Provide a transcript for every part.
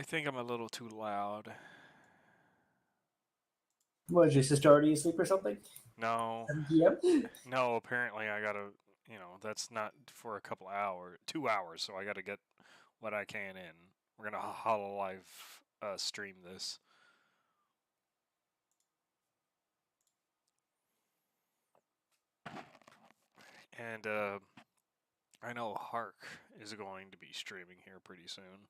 think I'm a little too loud. Was your sister already asleep or something? No, 7 p.m.? no. Apparently, I gotta. That's not for a couple hours, 2 hours. So I gotta get what I can in. We're gonna hololive stream this. And I know Hark is going to be streaming here pretty soon.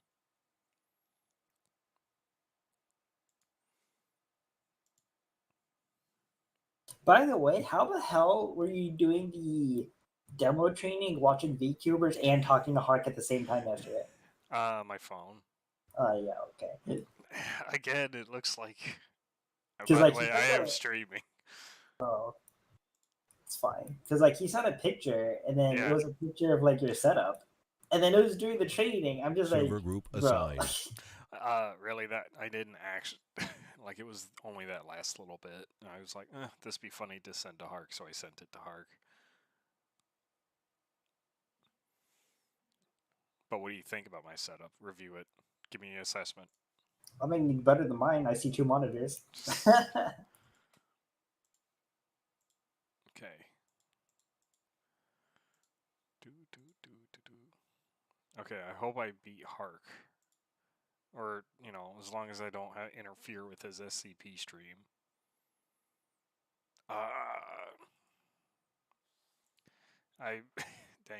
By the way, how the hell were you doing the demo training, watching VTubers, and talking to Hark at the same time yesterday? My phone. Yeah, okay. Again, it looks like. Because By the like way, I am streaming. oh, it's fine. Because like he sent a picture, and then it Yeah. was a picture of like your setup, and then it was during the training. I'm just Server like, group bro. assigned. Really, that I didn't actually. Like, it was only that last little bit. And I was like, this be funny to send to Hark, so I sent it to Hark. But what do you think about my setup? Review it. Give me an assessment. I mean, better than mine. I see 2 monitors. Okay. Okay, I hope I beat Hark. Or, as long as I don't interfere with his SCP stream. Dang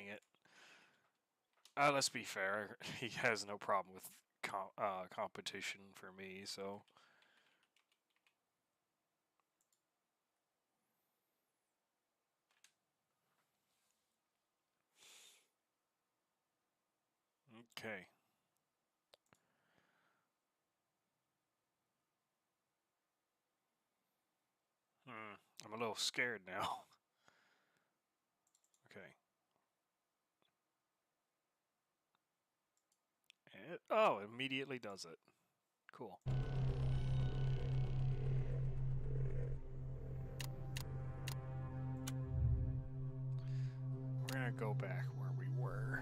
it. Let's be fair. He has no problem with competition for me, so. Okay. I'm a little scared now. Okay. It immediately does it. Cool. We're gonna go back where we were.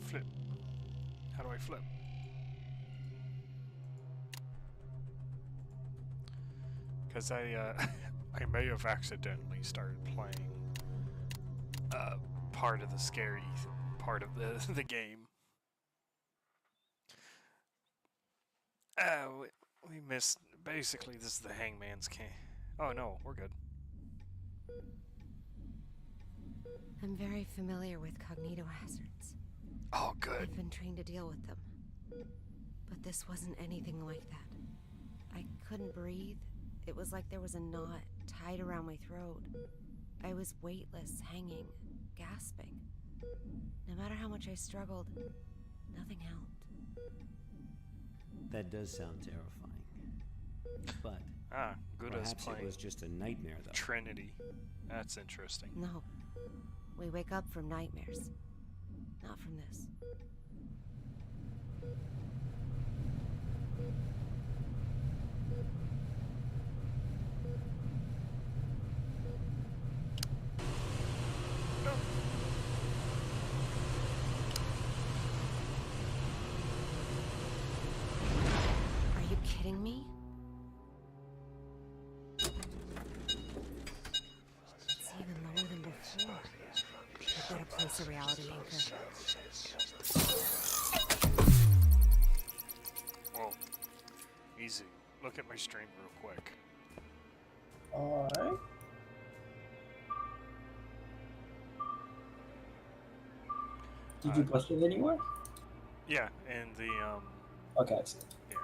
Flip. How do I flip? Because I I may have accidentally started playing part of the scary part of the game. We missed. Basically, this is the Hangman's Camp. Oh no, we're good. I'm very familiar with cognitohazards. Oh, good. I've been trained to deal with them. But this wasn't anything like that. I couldn't breathe. It was like there was a knot tied around my throat. I was weightless, hanging, gasping. No matter how much I struggled, nothing helped. That does sound terrifying. But good as perhaps playing. It was just a nightmare, though. Trinity. That's interesting. No. We wake up from nightmares. Not from this. Are you kidding me? It's even lower than before. I've got to place a reality anchor. Whoa. Easy. Look at my stream real quick. Alright. Did you post it anywhere? Yeah, and the Okay, I see. yeah.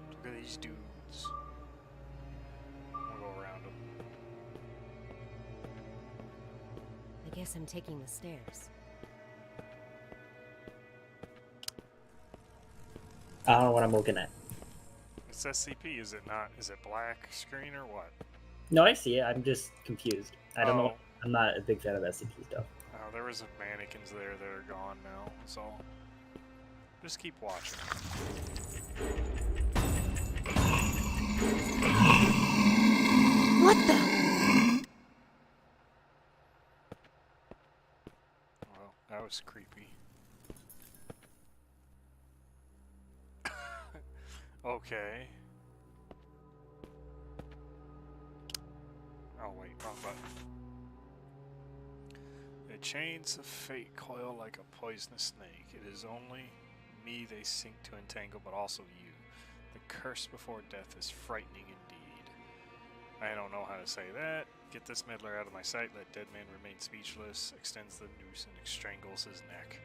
Look at these dudes. We'll go around them. I guess I'm taking the stairs. I don't know what I'm looking at. It's SCP, is it not? Is it black screen or what? No, I see it. I'm just confused. I don't know. Oh. I'm not a big fan of SCP stuff. There was mannequins there that are gone now, so. Just keep watching. What the? Well, that was creepy. Okay. Oh wait, wrong button. The chains of fate coil like a poisonous snake. It is only me they sink to entangle, but also you. The curse before death is frightening indeed. I don't know how to say that. Get this meddler out of my sight. Let dead man remain speechless. Extends the noose and strangles his neck.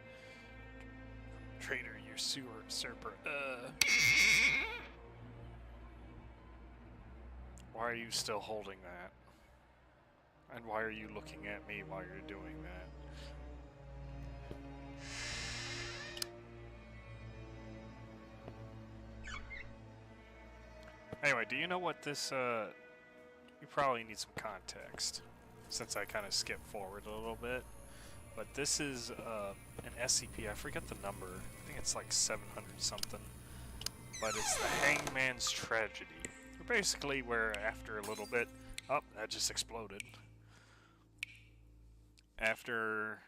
Traitor, you usurper. Why are you still holding that? And why are you looking at me while you're doing that? Anyway, do you know what this, you probably need some context, since I kind of skipped forward a little bit. But this is, an SCP, I forget the number, I think it's like 700 something. But it's the Hangman's Tragedy. Basically where after a little bit, oh, that just exploded. After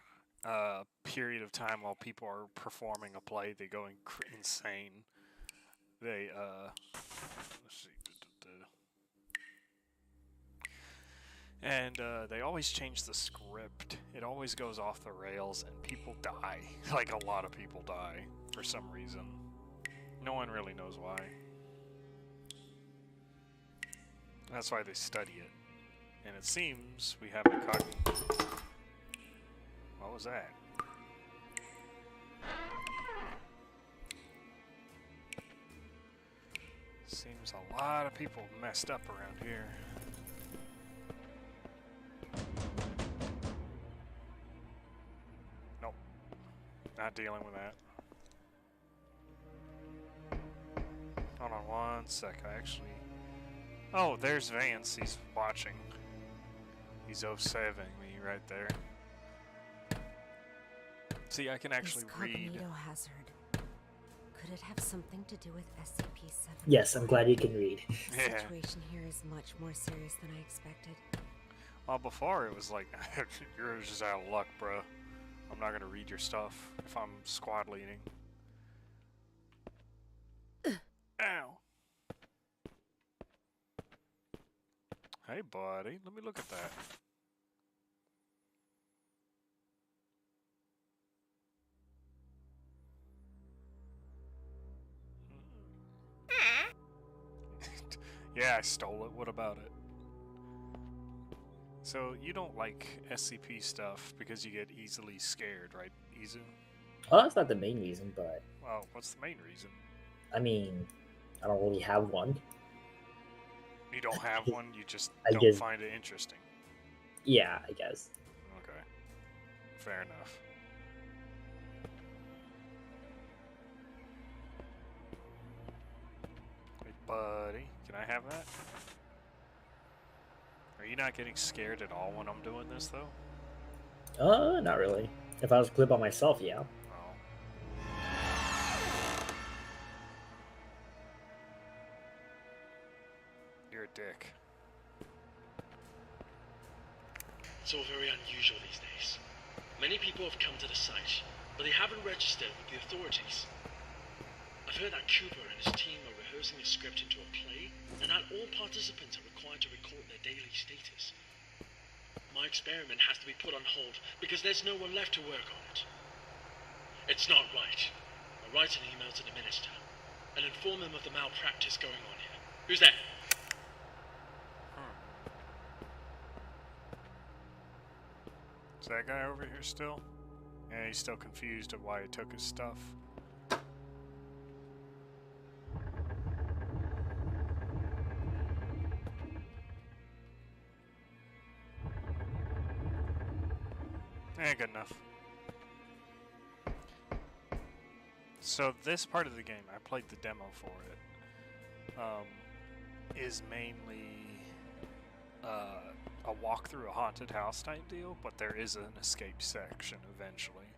a period of time while people are performing a play, they go insane. They, let's see. And they always change the script. It always goes off the rails and people die. Like a lot of people die for some reason. No one really knows why. That's why they study it. And it seems we haven't caught... What was that? Seems a lot of people messed up around here. Nope. Not dealing with that. Hold on one sec, I actually... Oh, there's Vance, he's watching. He's 07-ing me right there. See, I can actually read. Hazard. Could it have something to do with SCP-7? Yes, I'm glad you can read. The situation here is much more serious than I expected. Well, before it was like, you're just out of luck, bro. I'm not gonna read your stuff if I'm squad leading. Ow. Hey, buddy, let me look at that. Yeah, I stole it. What about it? So, you don't like SCP stuff because you get easily scared, right, Izu? Well, that's not the main reason, but Well, what's the main reason? I mean, I don't really have one. You don't have one, you just I don't just- find it interesting. Yeah, I guess. Okay. Fair enough. Hey, buddy, can I have that? Are you not getting scared at all when I'm doing this, though? Not really. If I was clear by myself, yeah. Oh. You're a dick. It's all very unusual these days. Many people have come to the site, but they haven't registered with the authorities. I've heard that Cooper and his team are rehearsing a script into a play, and that all participants are required to record their daily status. My experiment has to be put on hold because there's no one left to work on it. It's not right. I'll write an email to the minister and inform him of the malpractice going on here. Who's there? Is that guy over here still? Yeah, he's still confused of why he took his stuff. Good enough. So this part of the game, I played the demo for it, is mainly a walk through a haunted house type deal, but there is an escape section eventually.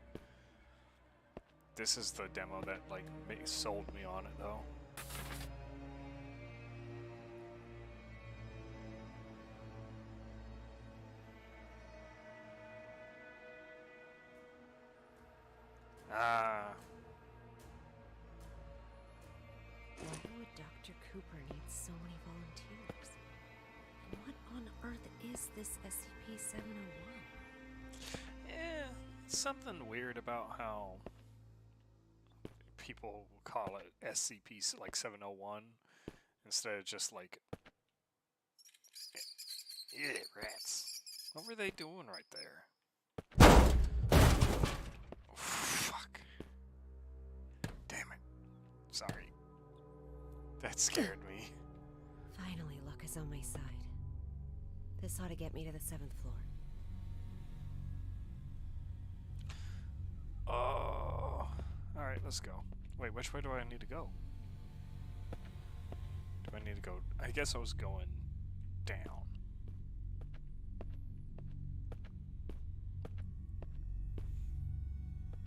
This is the demo that like sold me on it though. Ah. Why would Dr. Cooper need so many volunteers? And what on earth is this SCP-701? Yeah, something weird about how people call it SCP like 701 instead of just like rats. What were they doing right there? Oh, fuck. Damn it. Sorry. That scared me. Finally, luck is on my side. This ought to get me to the 7th floor. Oh. Alright, let's go. Wait, which way do I need to go? Do I need to go? I guess I was going down.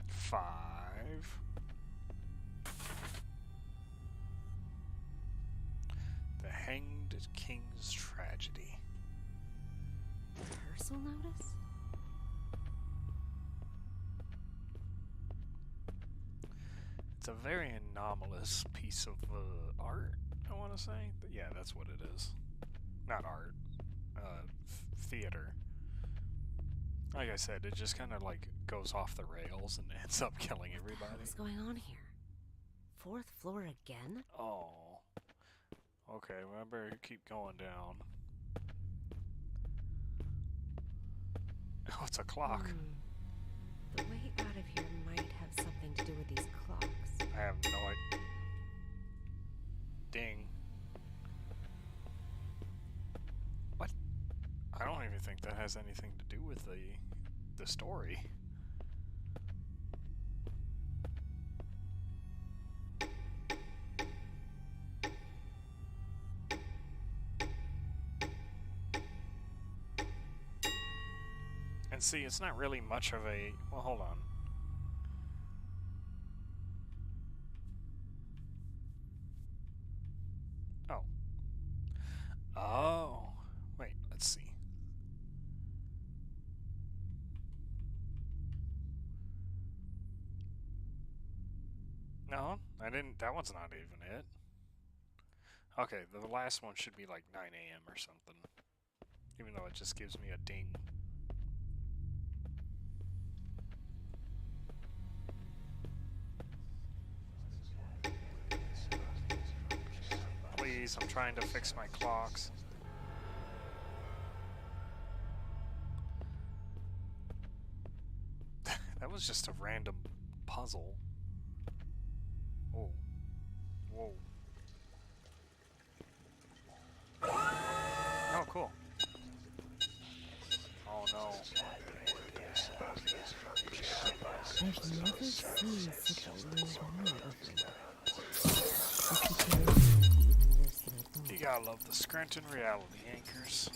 Five. The Hanged King's Tragedy. Rehearsal notice? It's a very anomalous piece of art, I want to say. But yeah, that's what it is. Not art. Theater. Like I said, it just kind of like goes off the rails and ends up killing everybody. What's going on here? 4th floor again? Oh. Okay, well, I better keep going down. Oh, it's a clock. The way out of here might have something to do with these clocks. I have no idea. Ding. What? I don't even think that has anything to do with the story. And see, it's not really much of a... Well, hold on. Oh. Oh. Wait, let's see. No, I didn't. That one's not even it. Okay, the last one should be like 9 a.m. or something. Even though it just gives me a ding. Please, I'm trying to fix my clocks. That was just a random puzzle. Oh. Whoa. Oh, cool. Oh no. I've never seen such a low volume before. You gotta love the Scranton reality anchors.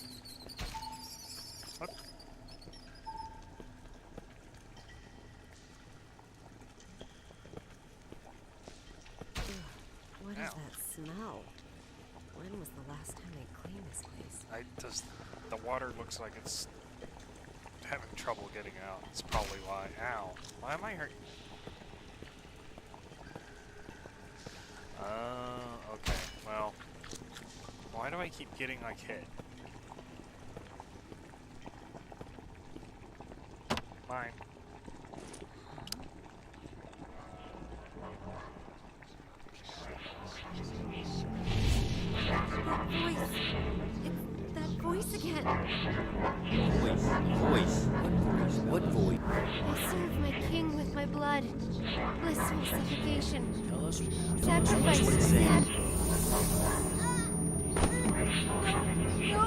What? What is that smell? When was the last time they cleaned this place? The water looks like it's having trouble getting out. That's probably why. Ow. Why am I hurt? Okay. Well, why do I keep getting like hit? Mine. That voice again. Voice. What voice? I serve my king with my blood. Blissful suffocation. Tell us. Sacrifice what to it said. No!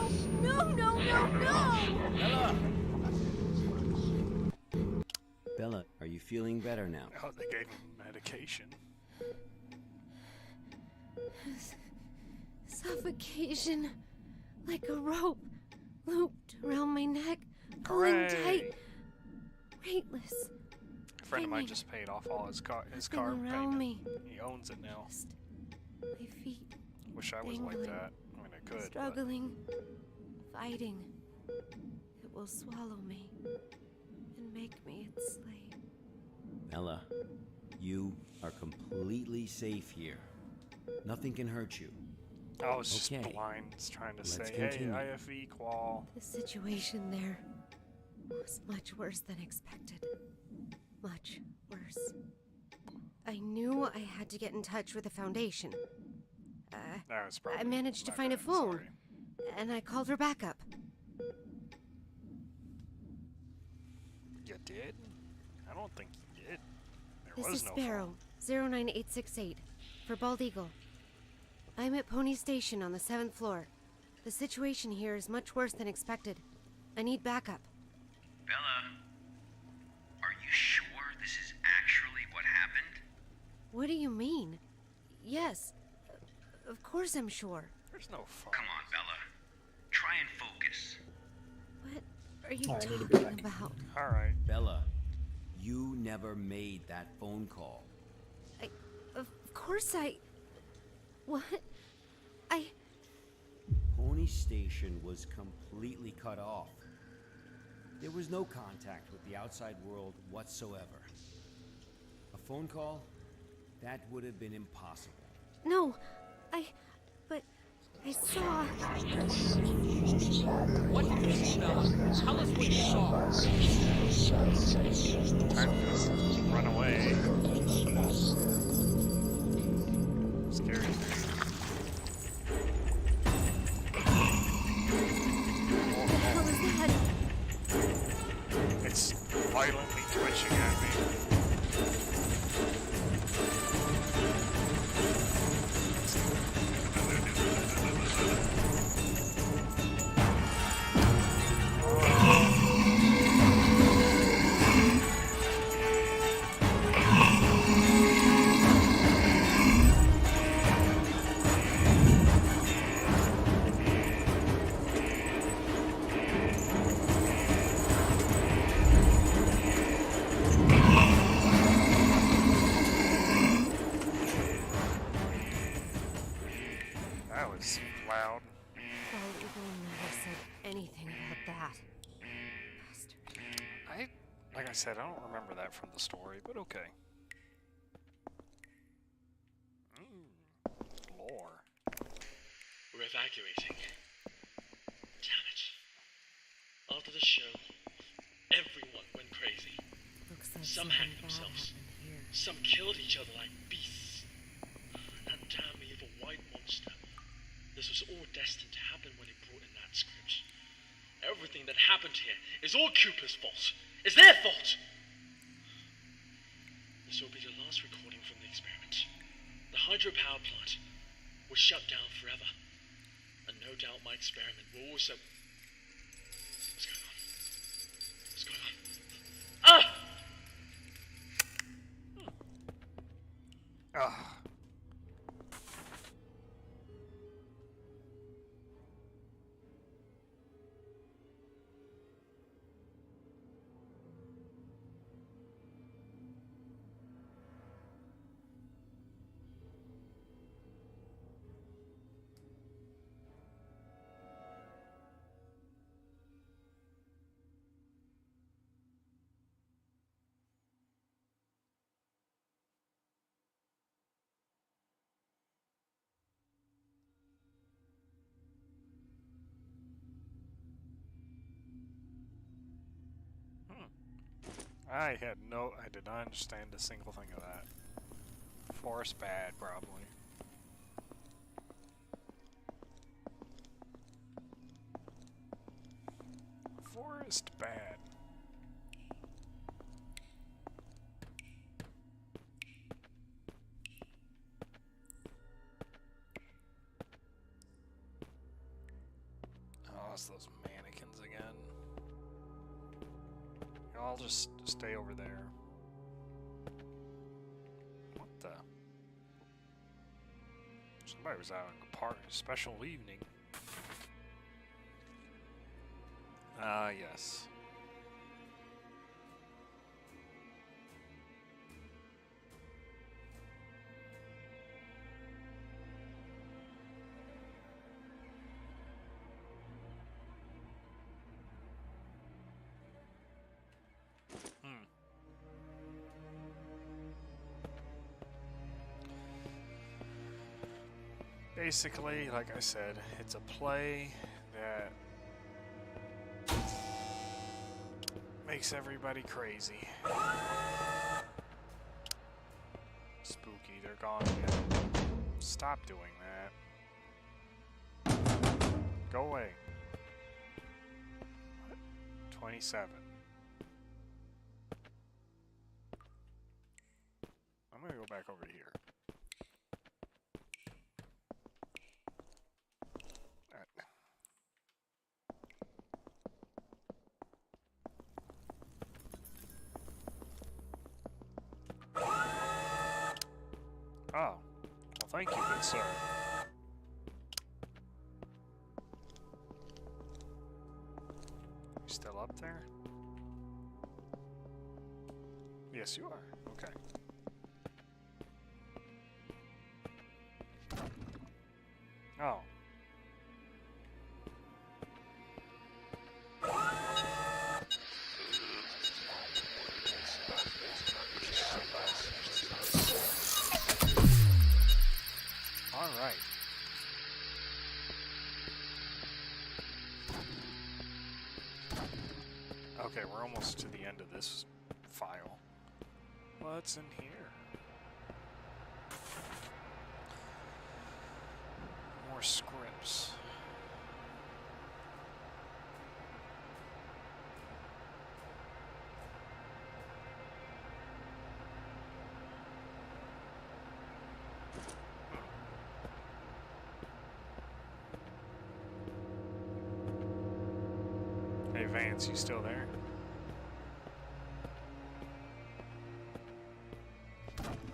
Bella, are you feeling better now? Oh, they gave him medication. Suffocation. Like a rope looped around my neck, pulling Hooray. tight, weightless. friend of mine hanging. just paid off all his car Nothing payment. around me. He owns it now. Just my feet Wish I was like dangling. that. I mean, I could. But struggling, fighting. It will swallow me and make me its slave. Ella, you are completely safe here. Nothing can hurt you. I was just Okay. blind, just trying to Let's say, continue. hey, IFE qual. The situation there was much worse than expected. Much worse. I knew I had to get in touch with the Foundation. That was probably I managed to my find a bad, phone, sorry. and I called her backup. You did? I don't think you did. There This was is no Sparrow, 09868, for Bald Eagle. I'm at Pony Station on the 7th floor. The situation here is much worse than expected. I need backup. Bella, are you sure this is actually what happened? What do you mean? Yes, of course I'm sure. There's no phone. Come on, Bella. Try and focus. What are you I need to be talking about? Alright. Bella, you never made that phone call. Of course What? Pony Station was completely cut off. There was no contact with the outside world whatsoever. A phone call? That would have been impossible. No, but I saw. What did you see, Bella? Tell us what you saw. Time to run away. Scary thing. What the hell is that? It's violently twitching at me. That was loud. Bald Eagle never said anything about that. Bastard. Like I said, I don't remember that from the story, but okay. Lore. We're evacuating. Damn it. After the show, everyone went crazy. Looks like Some something hanged bad themselves. happened here. Some killed each other like beasts. That damn evil white monster. This was all destined to happen when it brought in that script. Everything that happened here is all Cooper's fault. It's their fault! This will be the last recording from the experiment. The hydropower plant was shut down forever. And no doubt my experiment will also... What's going on? What's going on? Ah! Ugh. I did not understand a single thing of that. Forest bad, probably. Forest bad. Oh, it's those mannequins again. I'll just stay over there. What the? Somebody was out on a party, special evening. Ah, yes. Basically, like I said, it's a play that makes everybody crazy. Spooky, they're gone again. Stop doing that. Go away. What? 27. I'm gonna go back over here. Oh, well, thank you, good sir. You still up there? Yes, you are. Okay. Oh. All right. Okay, we're almost to the end of this file. What's in here? More scripts. Hey Vance, you still there?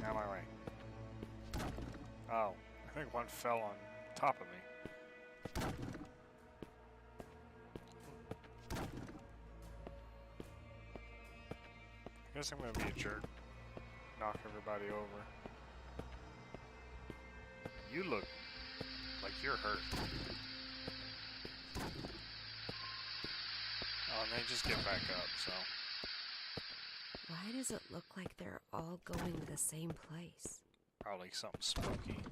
Am I right? Oh, I think one fell on top of me. I guess I'm gonna be a jerk. Knock everybody over. You look like you're hurt. Oh, and they just get back up, so. Why does it look like they're all going to the same place? Probably something spooky.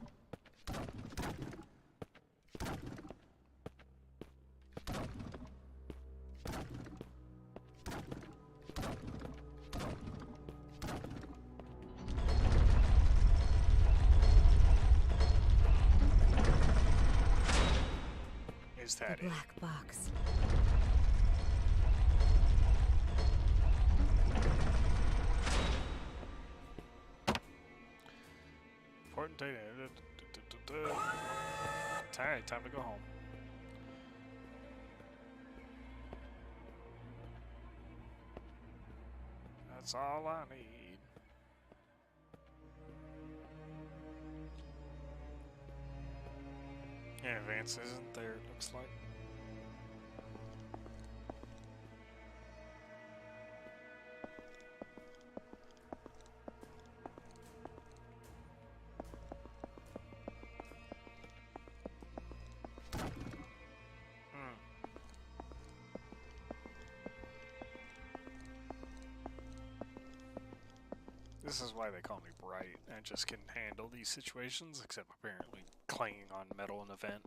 Is that The it? black box. Important data. Alright, time to go home. That's all I need. Yeah, Vance isn't there, it looks like. This is why they call me bright. I just can handle these situations, except apparently clanging on metal in a vent.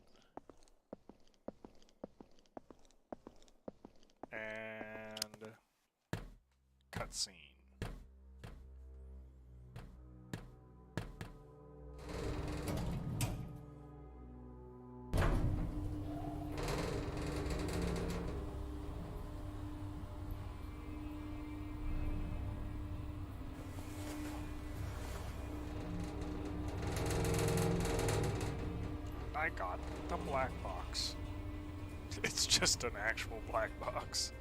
And cutscene. I got the black box. It's just an actual black box.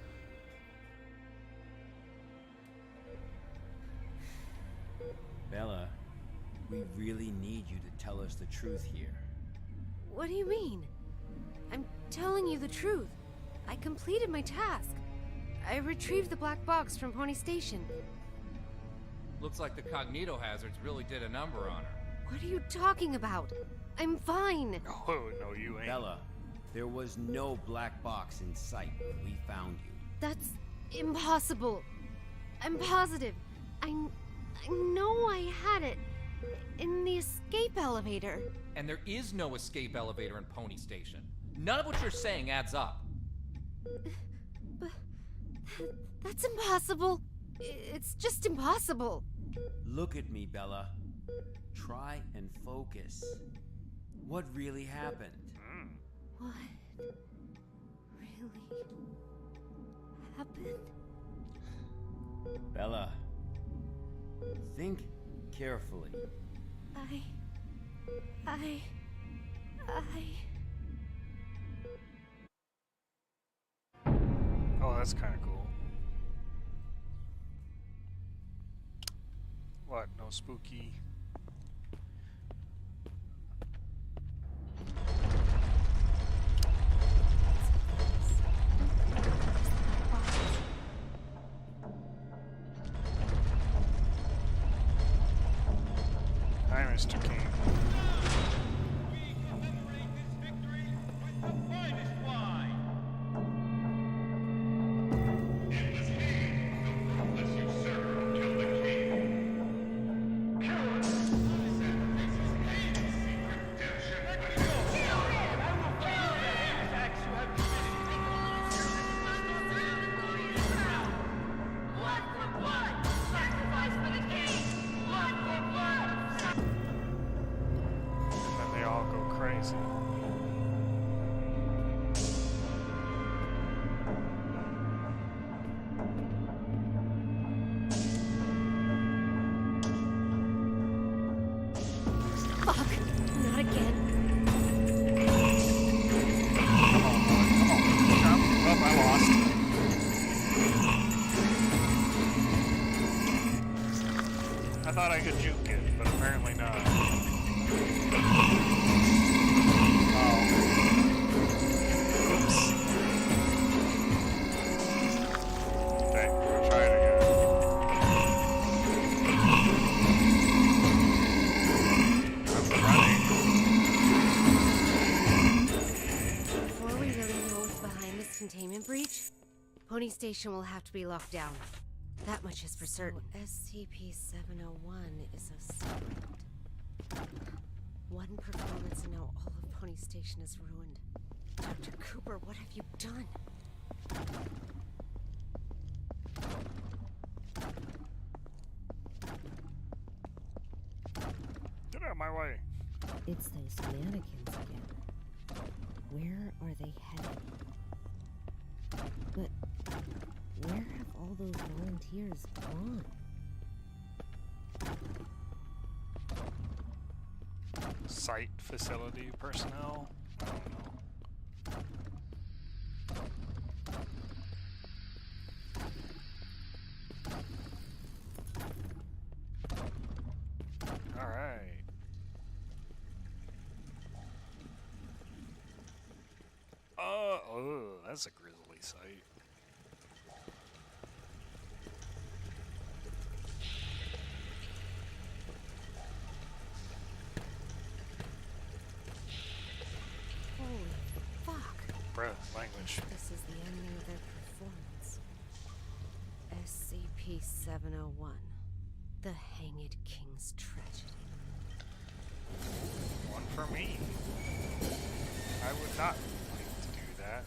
Bella, we really need you to tell us the truth here. What do you mean? I'm telling you the truth. I completed my task. I retrieved the black box from Pony Station. Looks like the cognito hazards really did a number on her. What are you talking about? I'm fine. Oh, no, you ain't. Bella, there was no black box in sight when we found you. That's impossible. I'm positive. I know I had it. in the escape elevator. And there is no escape elevator in Pony Station. None of what you're saying adds up. But that's impossible. It's just impossible. Look at me, Bella. Try and focus. What really happened? What really happened? Bella, think carefully. Oh, that's kind of cool. What? No spooky. Hi, Mr. King. We commemorate this victory with the finest wine. It was he, the ruthless usurper, killed the king. Coward! Sacrifices hate and seek redemption. Let me go! Kill him! I will kill the heinous acts you have committed. Blood for blood! Sacrifice for the king! Blood for blood! And then they all go crazy. Fuck! Not again. Come on. Oh, I lost. I thought I could juke it, but apparently not. Oh. Oops. Okay, we'll try it again. I'm running. Before we really know what's behind this containment breach, Pony Station will have to be locked down. That much is for certain. SCP-701 is a secret. One performance and now all of Pony Station is ruined. Dr. Cooper, what have you done? Get out of my way. It's those mannequins again. Where are they headed? But where have all those volunteers gone? Site facility personnel? I don't know. Alright. Oh, that's a grisly sight. Holy fuck. Bruh, language. This is the ending of their performance. SCP-701. The Hanged King's Tragedy. One for me. I would not like to do that.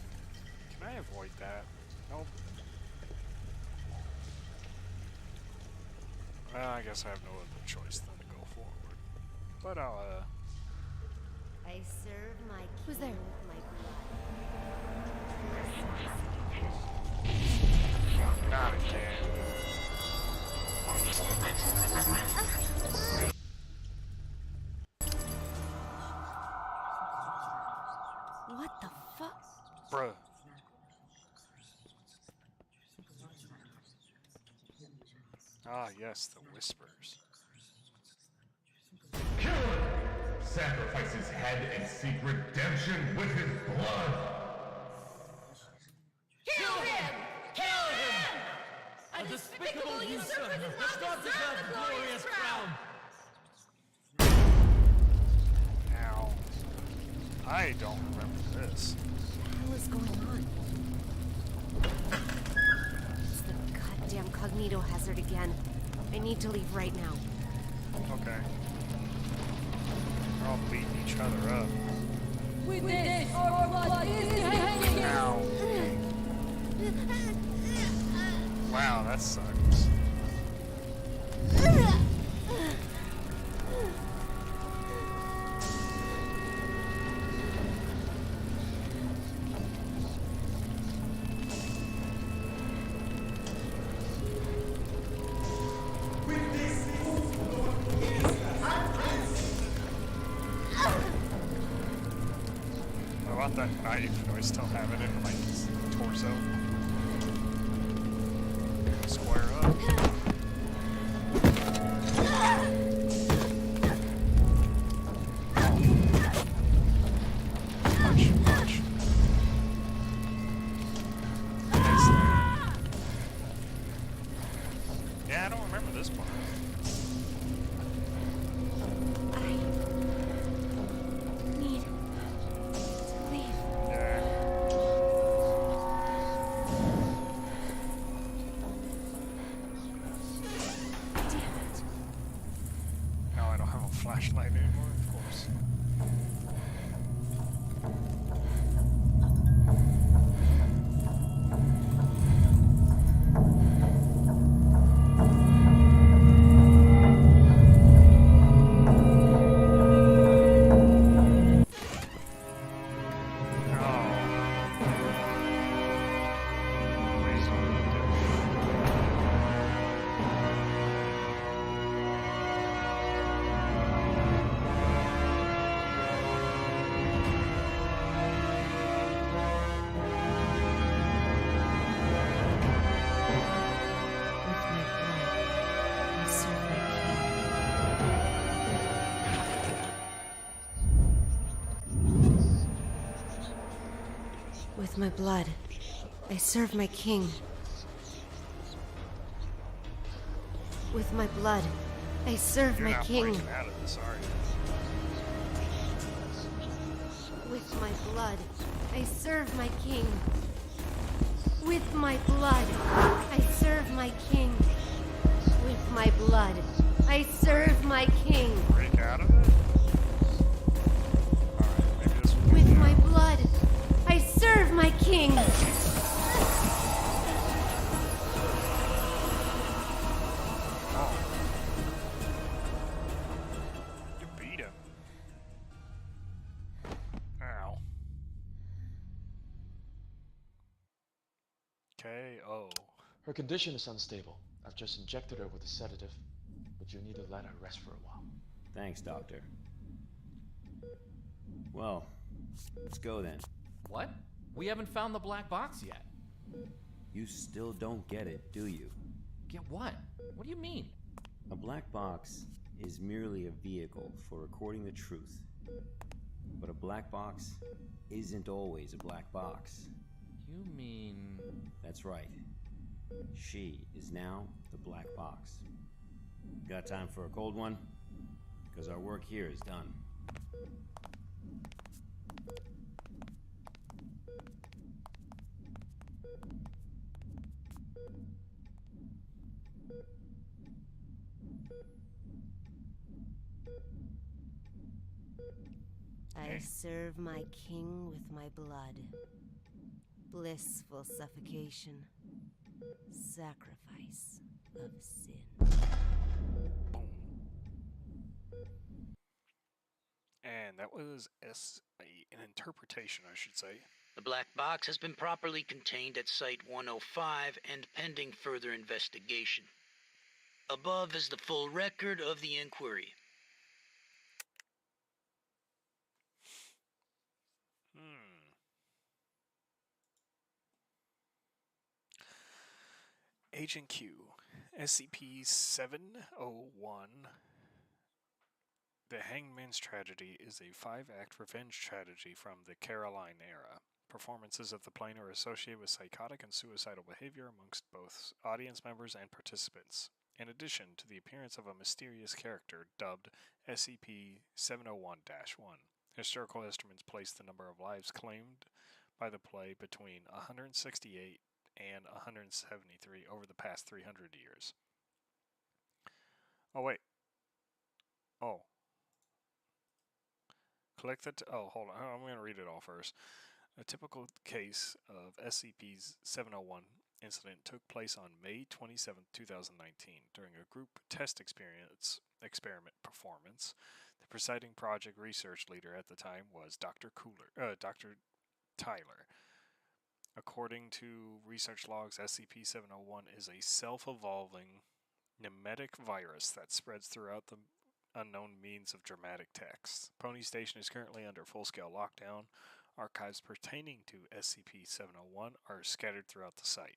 Can I avoid that? Nope. Well, I guess I have no other choice than to go forward. But I'll, I serve my king. Who's there? With my blood. not again. What the fuck? Bruh. Ah, yes, the whispers. Kill him! Sacrifice his head and seek redemption with his blood! Kill him! Kill him! A despicable usurper does not deserve the glorious crown! Now, I don't remember this. What the hell is going on? It's the goddamn cognito hazard again. I need to leave right now. Okay. They're all beating each other up. With this, our blood is hanging. Ow. Wow, that sucks. What about that knife? Do I still have it in my torso? Square up. Punch, punch. Nice there. Yeah, I don't remember this part. I need to leave. Yeah. Damn it. No, I don't have a flashlight anymore, of course. With my blood, I serve my king. With my blood, I serve You're my not king. breaking out of this, are you? With my blood, I serve my king. With my blood, I serve my king. With my blood, I serve my king. Break out of it? Alright, maybe this will With my blood, I serve my king. Oh. You beat him. Ow. KO. Her condition is unstable. I've just injected her with a sedative, but you'll need to let her rest for a while. Thanks, Doctor. Well, let's go then. What? We haven't found the black box yet. You still don't get it, do you? Get what? What do you mean? A black box is merely a vehicle for recording the truth. But a black box isn't always a black box. You mean... That's right. She is now the black box. Got time for a cold one? Because our work here is done. I serve my king with my blood. Blissful suffocation. Sacrifice of sin. Boom. And that was an interpretation, I should say. The black box has been properly contained at Site 105 and pending further investigation. Above is the full record of the inquiry. Agent Q, SCP-701. The Hangman's Tragedy is a 5-act revenge tragedy from the Caroline era. Performances of the plane are associated with psychotic and suicidal behavior amongst both audience members and participants, in addition to the appearance of a mysterious character dubbed SCP-701-1. Historical instruments place the number of lives claimed by the play between 168 and 173 over the past 300 years. Oh, wait. Oh. Click the. Oh, hold on. I'm going to read it all first. A typical case of SCP's 701 incident took place on May 27, 2019, during a group test experiment performance. The presiding project research leader at the time was Dr. Tyler. According to research logs, SCP-701 is a self-evolving pneumatic virus that spreads throughout the unknown means of dramatic text. Pony Station is currently under full-scale lockdown. Archives pertaining to SCP-701 are scattered throughout the site.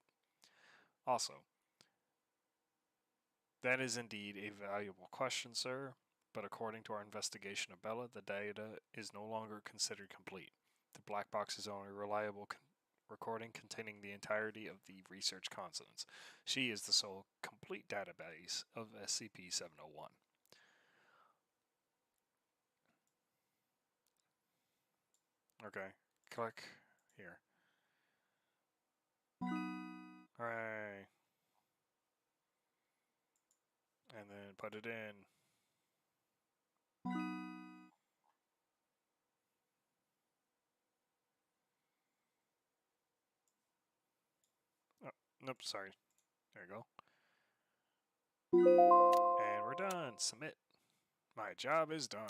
Also, that is indeed a valuable question, sir, but according to our investigation of Bella, the data is no longer considered complete. The black box is only a reliable recording containing the entirety of the research consonants. She is the sole complete database of SCP-701. Okay, click here. Hooray. And then put it in. Oh, nope, sorry. There you go. And we're done. Submit. My job is done.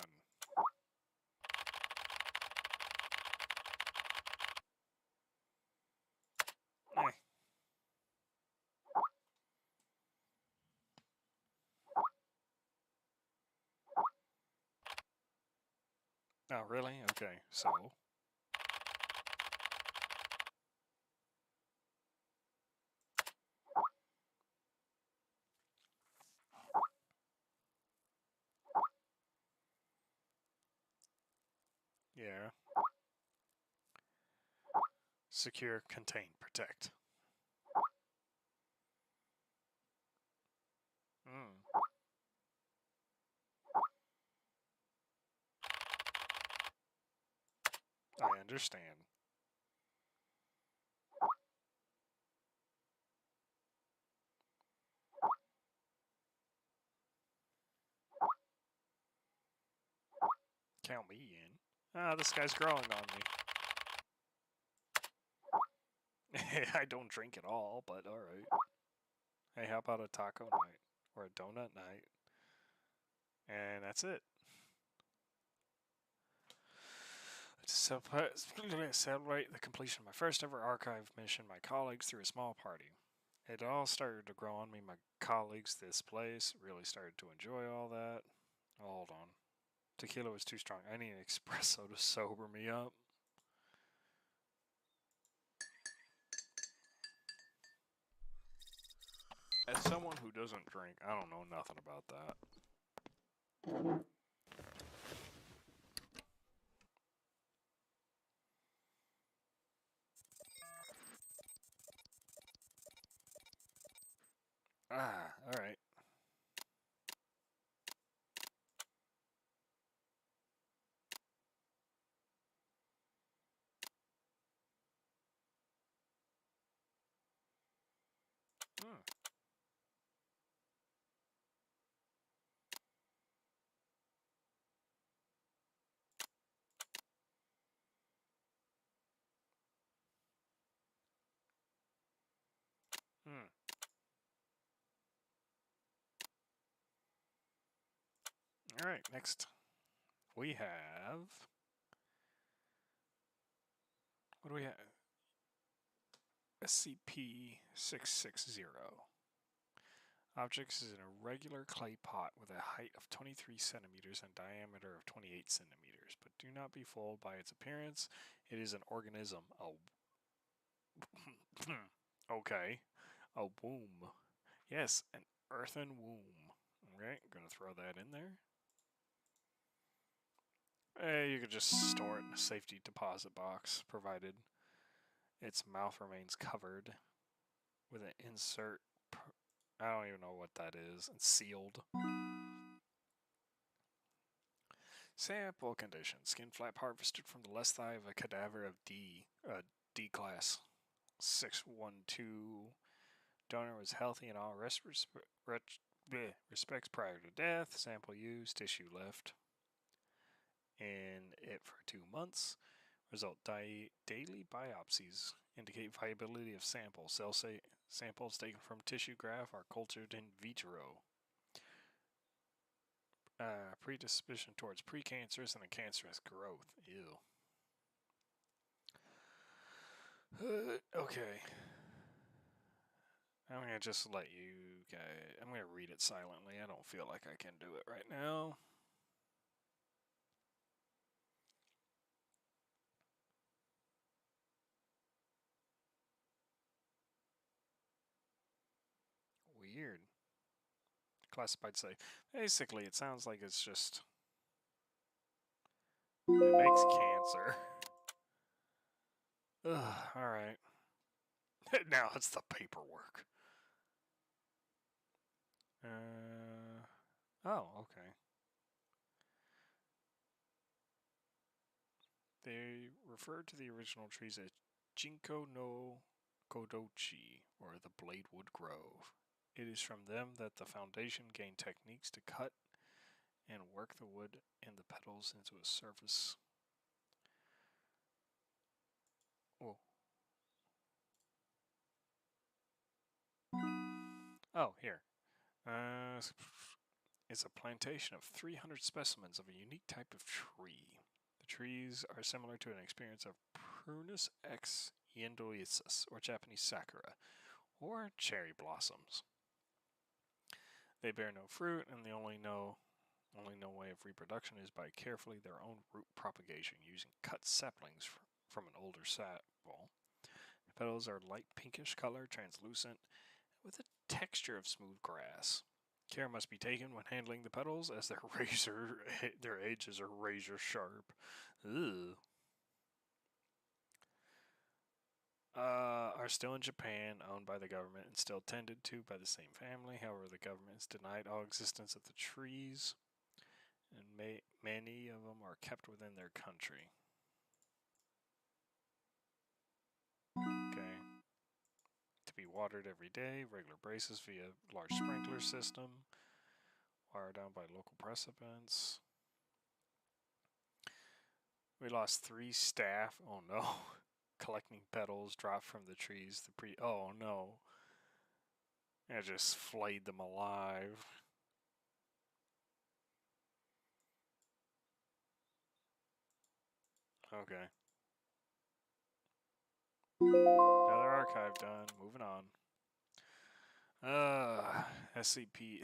Eh. Oh, really? Okay, so. Yeah. Secure, contain, protect. I understand. Count me in. Ah, this guy's growing on me. I don't drink at all, but alright. Hey, how about a taco night? Or a donut night? And that's it. To celebrate the completion of my first ever archive mission, my colleagues threw a small party. It all started to grow on me. My colleagues, this place, really started to enjoy all that. Oh, hold on. Tequila was too strong. I need an espresso to sober me up. As someone who doesn't drink, I don't know nothing about that. Ah, alright. Alright, next. We have... What do we have? SCP-660. Object is an irregular clay pot with a height of 23 centimeters and diameter of 28 centimeters, but do not be fooled by its appearance. It is an organism. Okay. A womb. Yes, an earthen womb. Okay, I'm going to throw that in there. You could just store it in a safety deposit box, provided its mouth remains covered with an insert. I don't even know what that is. And sealed. Sample condition. Skin flap harvested from the left thigh of a cadaver of D class 612. Donor was healthy in all respects prior to death. Sample used. Tissue left. in it for 2 months. Result daily biopsies indicate viability of samples. Samples taken from tissue graft are cultured in vitro. Predisposition towards precancerous and a cancerous growth. Ew. Okay. I'm gonna just let you guys. I'm gonna read it silently. I don't feel like I can do it right now. Weird. Classified safe. Basically, it sounds like it's just. It makes cancer. Ugh, alright. Now it's the paperwork. Oh, okay. They refer to the original trees as Jinko no Kodochi, or the Bladewood Grove. It is from them that the Foundation gained techniques to cut and work the wood and the petals into a surface. Oh. Oh, here. It's a plantation of 300 specimens of a unique type of tree. The trees are similar to an experience of Prunus X yendoisis, or Japanese sakura, or cherry blossoms. They bear no fruit, and the only known way of reproduction is by carefully their own root propagation using cut saplings from an older sapling. The petals are light pinkish color, translucent, with a texture of smooth grass. Care must be taken when handling the petals, as their edges are razor sharp. Ugh. Are still in Japan, owned by the government, and still tended to by the same family. However, the government has denied all existence of the trees, and many of them are kept within their country. Okay. To be watered every day, regular basis via large sprinkler system, wired down by local participants. We lost 3 staff. Oh no. Collecting petals dropped from the trees. Oh no. I just flayed them alive. Okay. Another archive done. Moving on. SCP.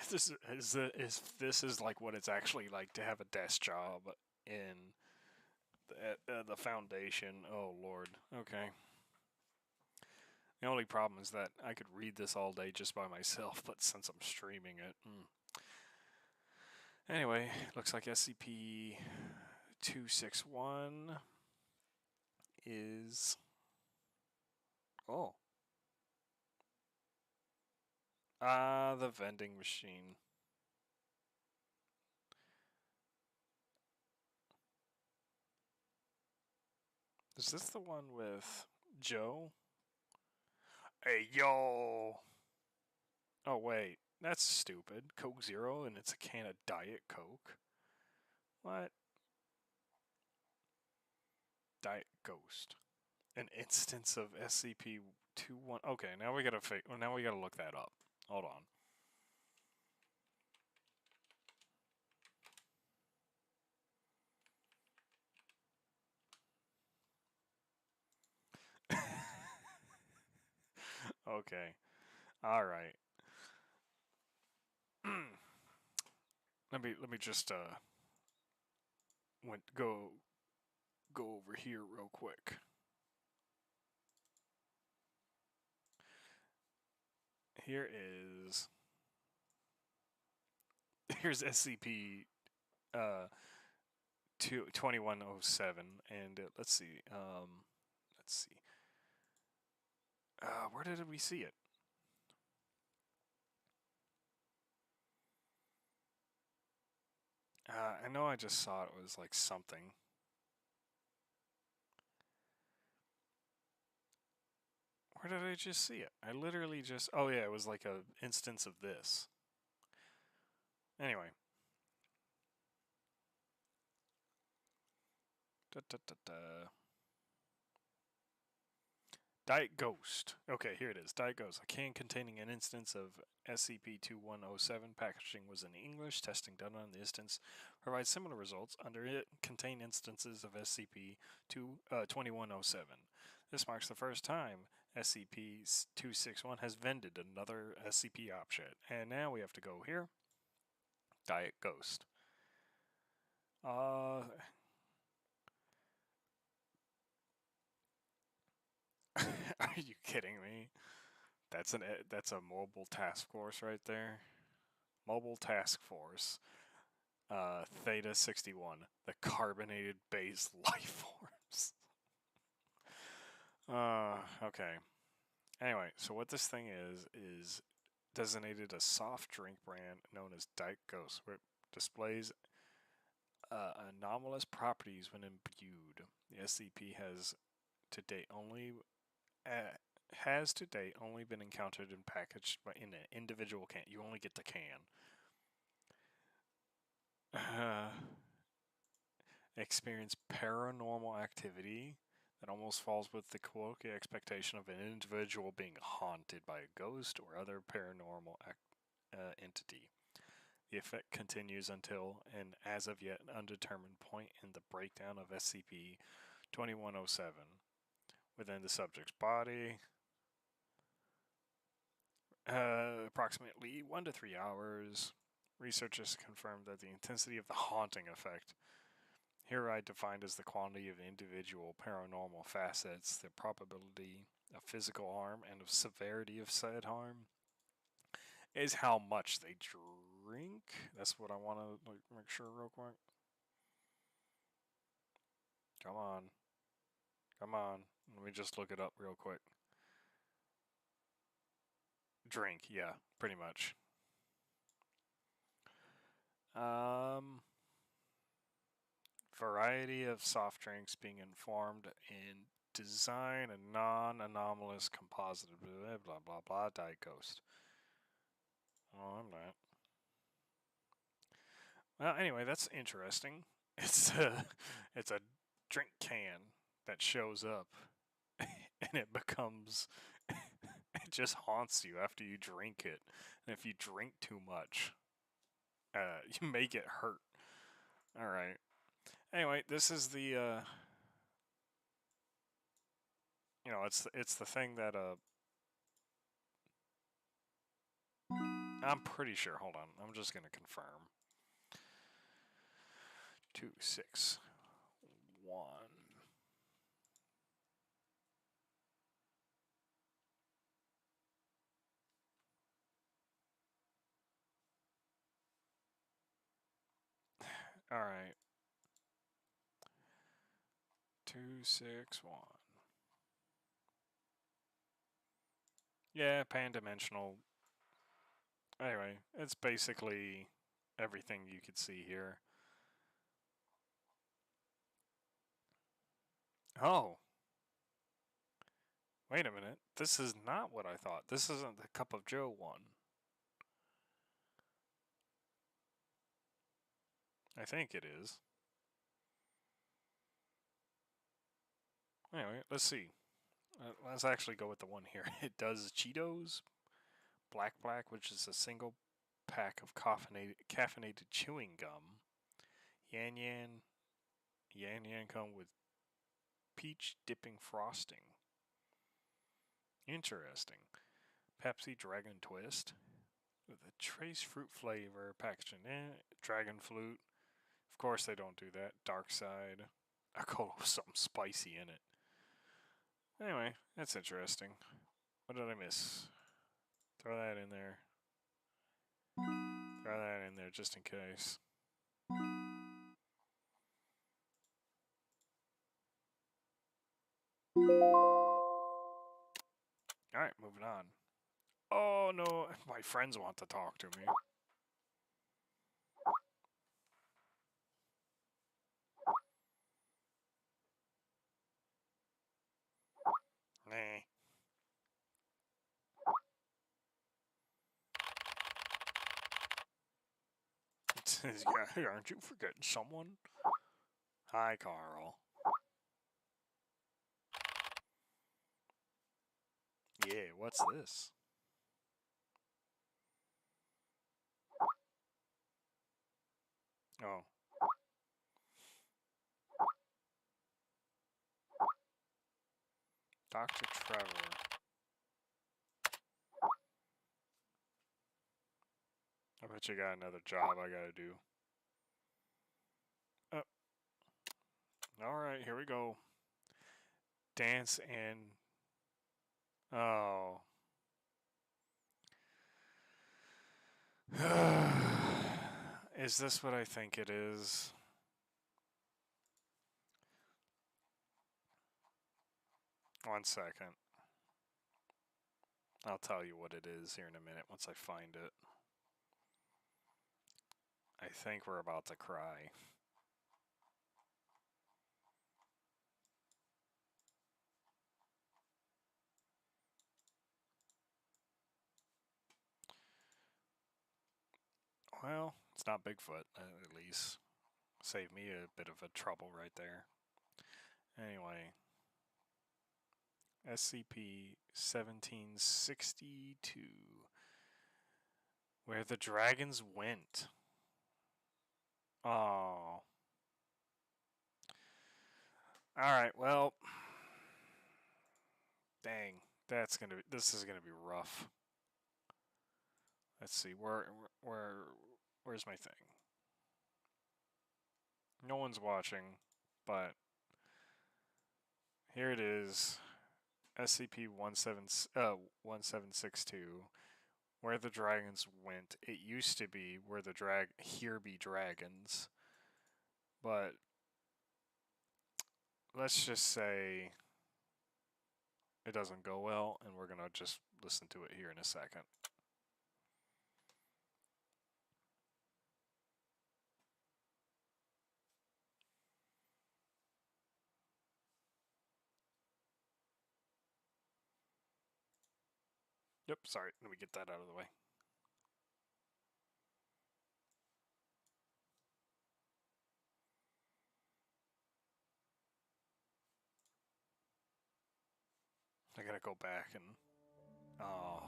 This is like what it's actually like to have a desk job in the Foundation. Oh lord. Okay. The only problem is that I could read this all day just by myself, but since I'm streaming it. Anyway, looks like SCP-261 is... Oh. The vending machine. Is this the one with Joe? Hey, yo! Oh, wait. That's stupid. Coke Zero, and it's a can of Diet Coke. What? Diet Ghost. An instance of SCP-21. Okay, now we gotta look that up. Hold on. Okay. All right. let me just go over here real quick. Here's SCP 2107, and let's see. Where did we see it? I know I just saw it was like something. Where did I just see it? I literally just... Oh yeah, it was like a instance of this. Anyway. Da, da, da, da. Diet Ghost. Okay, here it is. Diet Ghost. A can containing an instance of SCP-2107. Packaging was in English. Testing done on the instance provides similar results. Under it contain instances of SCP-2107. This marks the first time SCP-261 has vended another SCP option. And now we have to go here. Diet Ghost. Are you kidding me? That's a mobile task force right there. Mobile task force. Theta 61, the carbonated base life forms. Okay. Anyway, so what this thing is designated a soft drink brand known as Diet Ghost, where it displays anomalous properties when imbued. The SCP has to date only been encountered and packaged in an individual can. You only get the can. Experience paranormal activity that almost falls with the colloquial expectation of an individual being haunted by a ghost or other paranormal entity. The effect continues until an as of yet undetermined point in the breakdown of SCP-2107 within the subject's body. Approximately 1 to 3 hours. Researchers confirmed that the intensity of the haunting effect, here I defined as the quantity of individual paranormal facets, the probability of physical harm and of severity of said harm, is how much they drink. That's what I want to make sure real quick. Come on. Come on. Let me just look it up real quick. Drink, yeah, pretty much. Variety of soft drinks being informed in design and non-anomalous composite blah blah blah blah Diet Ghost. Oh, I'm not. Well, anyway, that's interesting. It's a drink can that shows up, and it becomes it just haunts you after you drink it. And if you drink too much, you may get hurt. All right. Anyway, this is the it's the thing that I'm pretty sure. Hold on, I'm just gonna confirm. 261. All right. 261. Yeah, pan-dimensional. Anyway, it's basically everything you could see here. Oh. Wait a minute. This is not what I thought. This isn't the Cup of Joe one. I think it is. Anyway, let's see. Let's actually go with the one here. It does Cheetos, Black, which is a single pack of caffeinated chewing gum. Yan come with peach dipping frosting. Interesting. Pepsi Dragon Twist with a trace fruit flavor packaging in Dragon Flute. Of course they don't do that. Dark Side. I call it something spicy in it. Anyway, that's interesting. What did I miss? Throw that in there. Throw that in there just in case. Alright, moving on. Oh no, my friends want to talk to me. Nah. Aren't you forgetting someone? Hi, Carl. yeah, what's this? Oh. Dr. Trevor. I bet you got another job I gotta do. Alright, here we go. Dance and... Oh. Is this what I think it is? One second. I'll tell you what it is here in a minute once I find it. I think we're about to cry. Well, it's not Bigfoot, at least. Saved me a bit of a trouble right there. Anyway. SCP-1762. Where the dragons went. Oh. Alright, well. Dang. This is gonna be rough. Let's see, where's my thing? No one's watching, but here it is. SCP-1762, where the dragons went. It used to be where the here be dragons, but let's just say it doesn't go well, and we're gonna just listen to it here in a second. Yep, sorry, let me get that out of the way. I gotta go back and... Oh.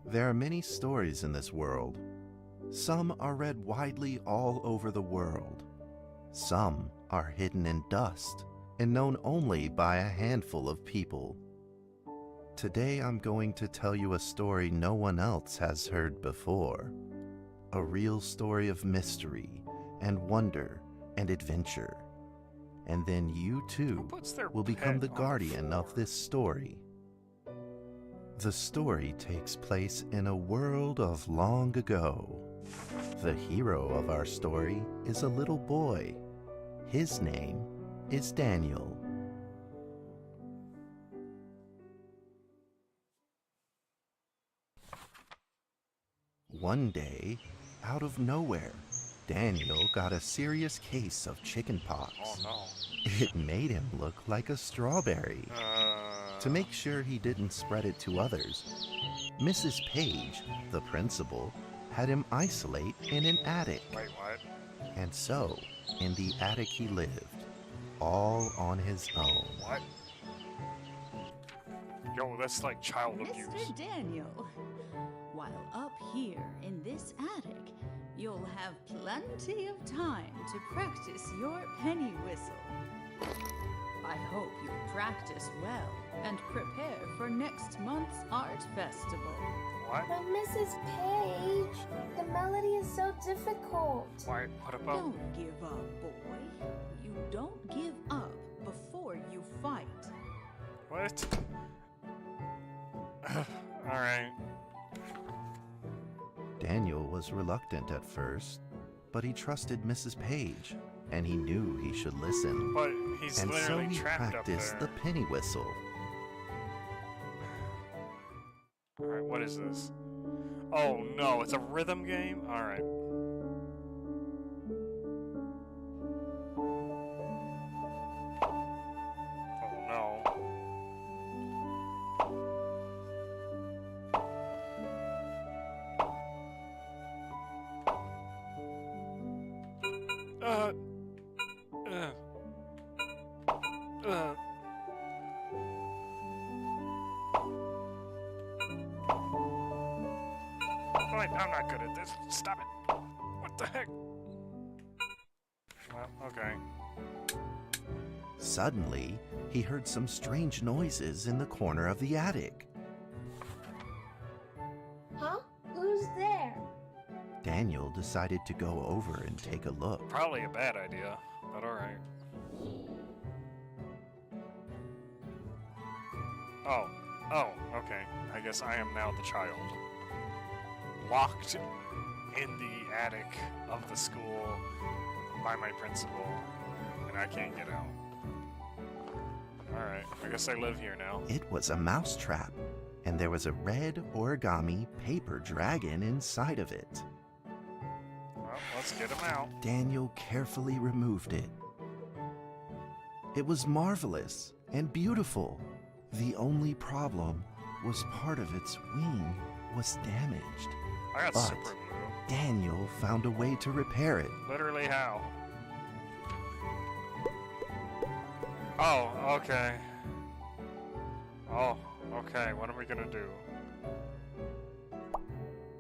There are many stories in this world. Some are read widely all over the world. Some are hidden in dust and known only by a handful of people. Today I'm going to tell you a story no one else has heard before. A real story of mystery and wonder and adventure. And then you too will become the guardian of this story. The story takes place in a world of long ago. The hero of our story is a little boy. His name is Daniel. One day, out of nowhere, Daniel got a serious case of chickenpox. Oh no. It made him look like a strawberry. To make sure he didn't spread it to others, Mrs. Page, the principal, had him isolate in an attic. Wait, what? And so, in the attic he lived, all on his own. What? Yo, that's like child abuse. Mr. Daniel, while up here in this attic, you'll have plenty of time to practice your penny whistle. I hope you practice well and prepare for next month's art festival. What? But Mrs. Page, the melody is so difficult. Why? What about? Don't give up, boy. You don't give up before you fight. What? Alright. Daniel was reluctant at first, but he trusted Mrs. Page, and he knew he should listen. But he's and so literally he trapped up practiced there. the penny whistle. Alright, what is this? Oh no, it's a rhythm game? Alright. Oh no. Uh. I'm not good at this. Stop it. What the heck? Well, okay. Suddenly, he heard some strange noises in the corner of the attic. Huh? Who's there? Daniel decided to go over and take a look. Probably a bad idea, but alright. Oh, okay. I guess I am now the child. Locked in the attic of the school by my principal, and I can't get out. Alright, I guess I live here now. It was a mousetrap, and there was a red origami paper dragon inside of it. Well, let's get him out. Daniel carefully removed it. It was marvelous and beautiful. The only problem was part of its wing was damaged. I got But super glue. Daniel found a way to repair it. Literally how? Oh, okay. Oh, okay. What are we gonna do?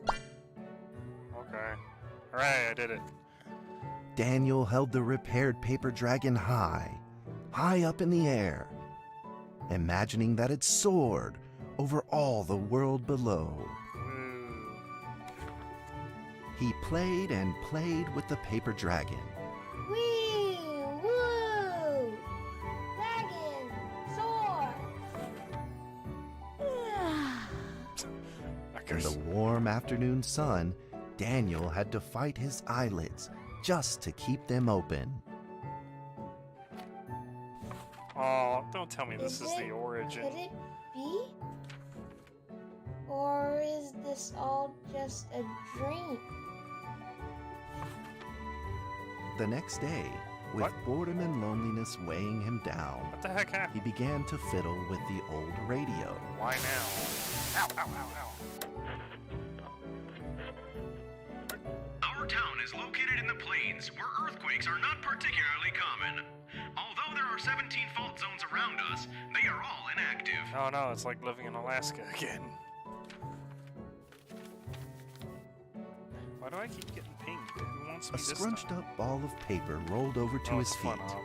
Okay. Alright, I did it. Daniel held the repaired paper dragon high up in the air, imagining that it soared over all the world below. Woo. He played and played with the paper dragon. Wee! Woo! Dragon! Soar! In the warm afternoon sun, Daniel had to fight his eyelids just to keep them open. Oh, don't tell me this is the origin. Could it be? Or is this all just a dream? The next day, with What? boredom and loneliness weighing him down, What the heck happened? he began to fiddle with the old radio. Why now? Ow, ow, ow, ow. Our town is located in the plains, where earthquakes are not particularly common. Although there are 17 fault zones around us, they are all inactive. Oh no, it's like living in Alaska again. Why do I keep getting pinged? Who wants A me this scrunched time? up ball of paper rolled over to Oh, his it's feet. fun op.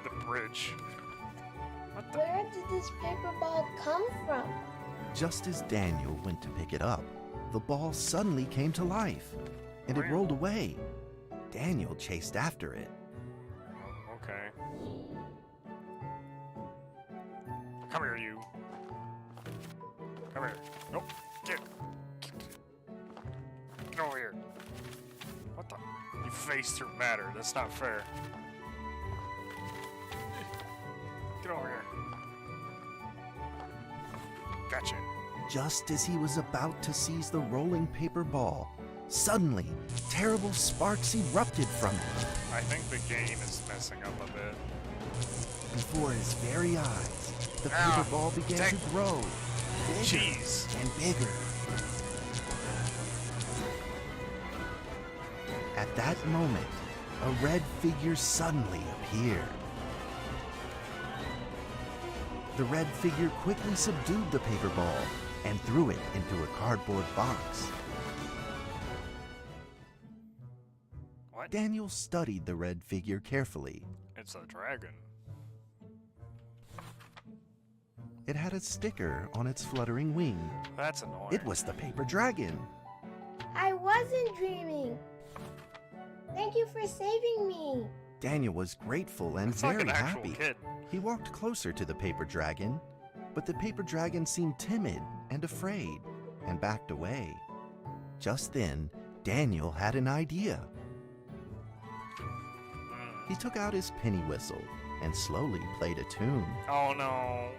The bridge. What the? Where did this paper ball come from? Just as Daniel went to pick it up, the ball suddenly came to life, and it Where? rolled away. Daniel chased after it. Oh, okay. Come here, you. Come here. Nope. Get over here. What the? You phased through matter. That's not fair. Get over here. Gotcha. Just as he was about to seize the rolling paper ball, suddenly, terrible sparks erupted from it. I think the game is messing up a bit. Before his very eyes, the Ah, paper ball began dang. to grow, bigger Jeez. and bigger. At that moment, a red figure suddenly appeared. The red figure quickly subdued the paper ball and threw it into a cardboard box. What? Daniel studied the red figure carefully. It's a dragon. It had a sticker on its fluttering wing. That's annoying. It was the paper dragon. I wasn't dreaming. Thank you for saving me. Daniel was grateful and It's like very an actual happy. kid. He walked closer to the paper dragon, but the paper dragon seemed timid and afraid and backed away. Just then, Daniel had an idea. He took out his penny whistle and slowly played a tune. Oh no.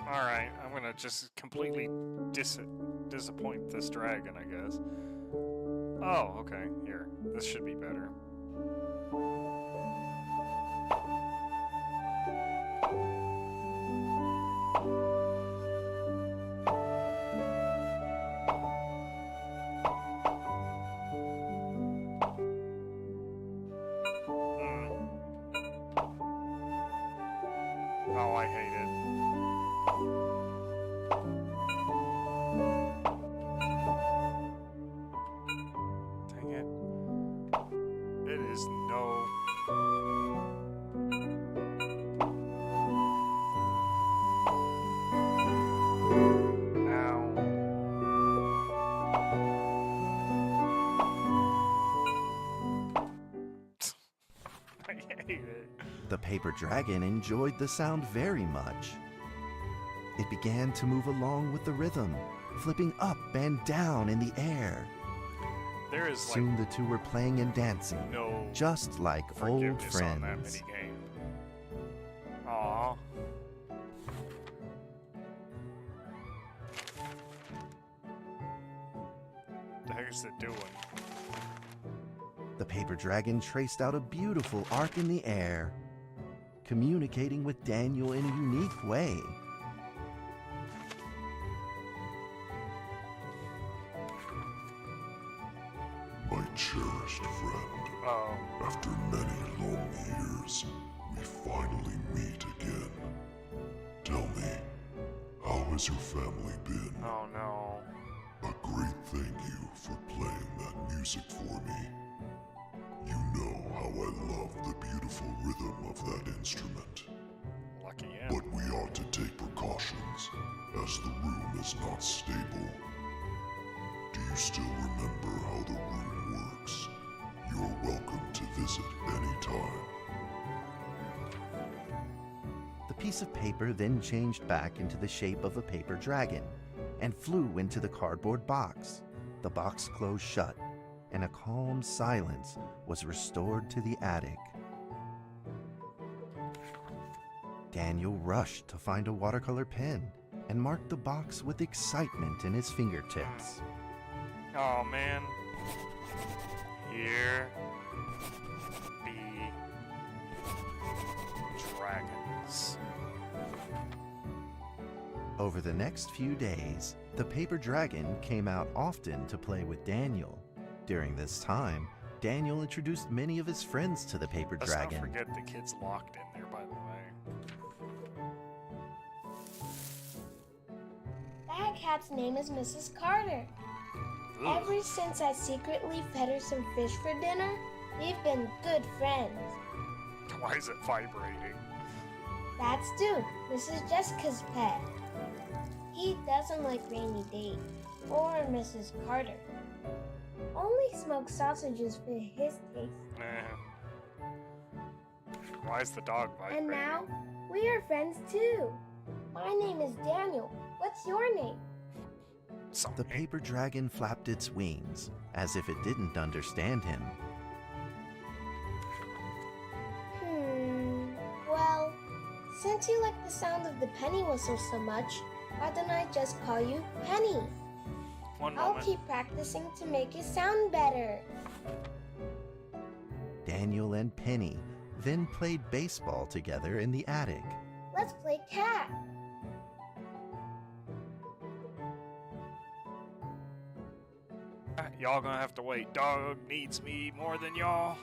Alright, I'm gonna just completely disappoint this dragon, I guess. Oh, okay. Here. This should be better. Oh, I hate it. dang it. It is no... Ow. I hate it. The paper dragon enjoyed the sound very much. It began to move along with the rhythm, flipping up and down in the air. There is Soon the two were playing and dancing, no just like old forgiveness on that friends. minigame. Aww. The heck is it doing? The paper dragon traced out a beautiful arc in the air, communicating with Daniel in a unique way. My cherished friend, Oh. after many long years, we finally meet again. Tell me, how has your family been? Oh no. A great thank you for playing that music for me. You know how I love the beautiful rhythm of that instrument. Lucky him. But we ought to take precautions, as the room is not stable. Do you still remember how the room works? You're welcome to visit anytime. The piece of paper then changed back into the shape of a paper dragon and flew into the cardboard box. The box closed shut, and a calm silence was restored to the attic. Daniel rushed to find a watercolor pen and marked the box with excitement in his fingertips. Oh man. Here be dragons. Over the next few days, the paper dragon came out often to play with Daniel. During this time, Daniel introduced many of his friends to the paper Let's dragon. not forget the kid's locked in there, by the way. That cat's name is Mrs. Carter. Ugh. Ever since I secretly fed her some fish for dinner, we've been good friends. Why is it vibrating? That's Duke, Mrs. Jessica's pet. He doesn't like Rainy Day or Mrs. Carter. Only smoked sausages for his taste. Why is the dog vibrating? And now, we are friends too. My name is Daniel. What's your name? The paper dragon flapped its wings, as if it didn't understand him. Well, since you like the sound of the penny whistle so much, why don't I just call you Penny? One I'll moment. keep practicing to make it sound better. Daniel and Penny then played baseball together in the attic. Let's play cat. Y'all gonna have to wait. Dog needs me more than y'all.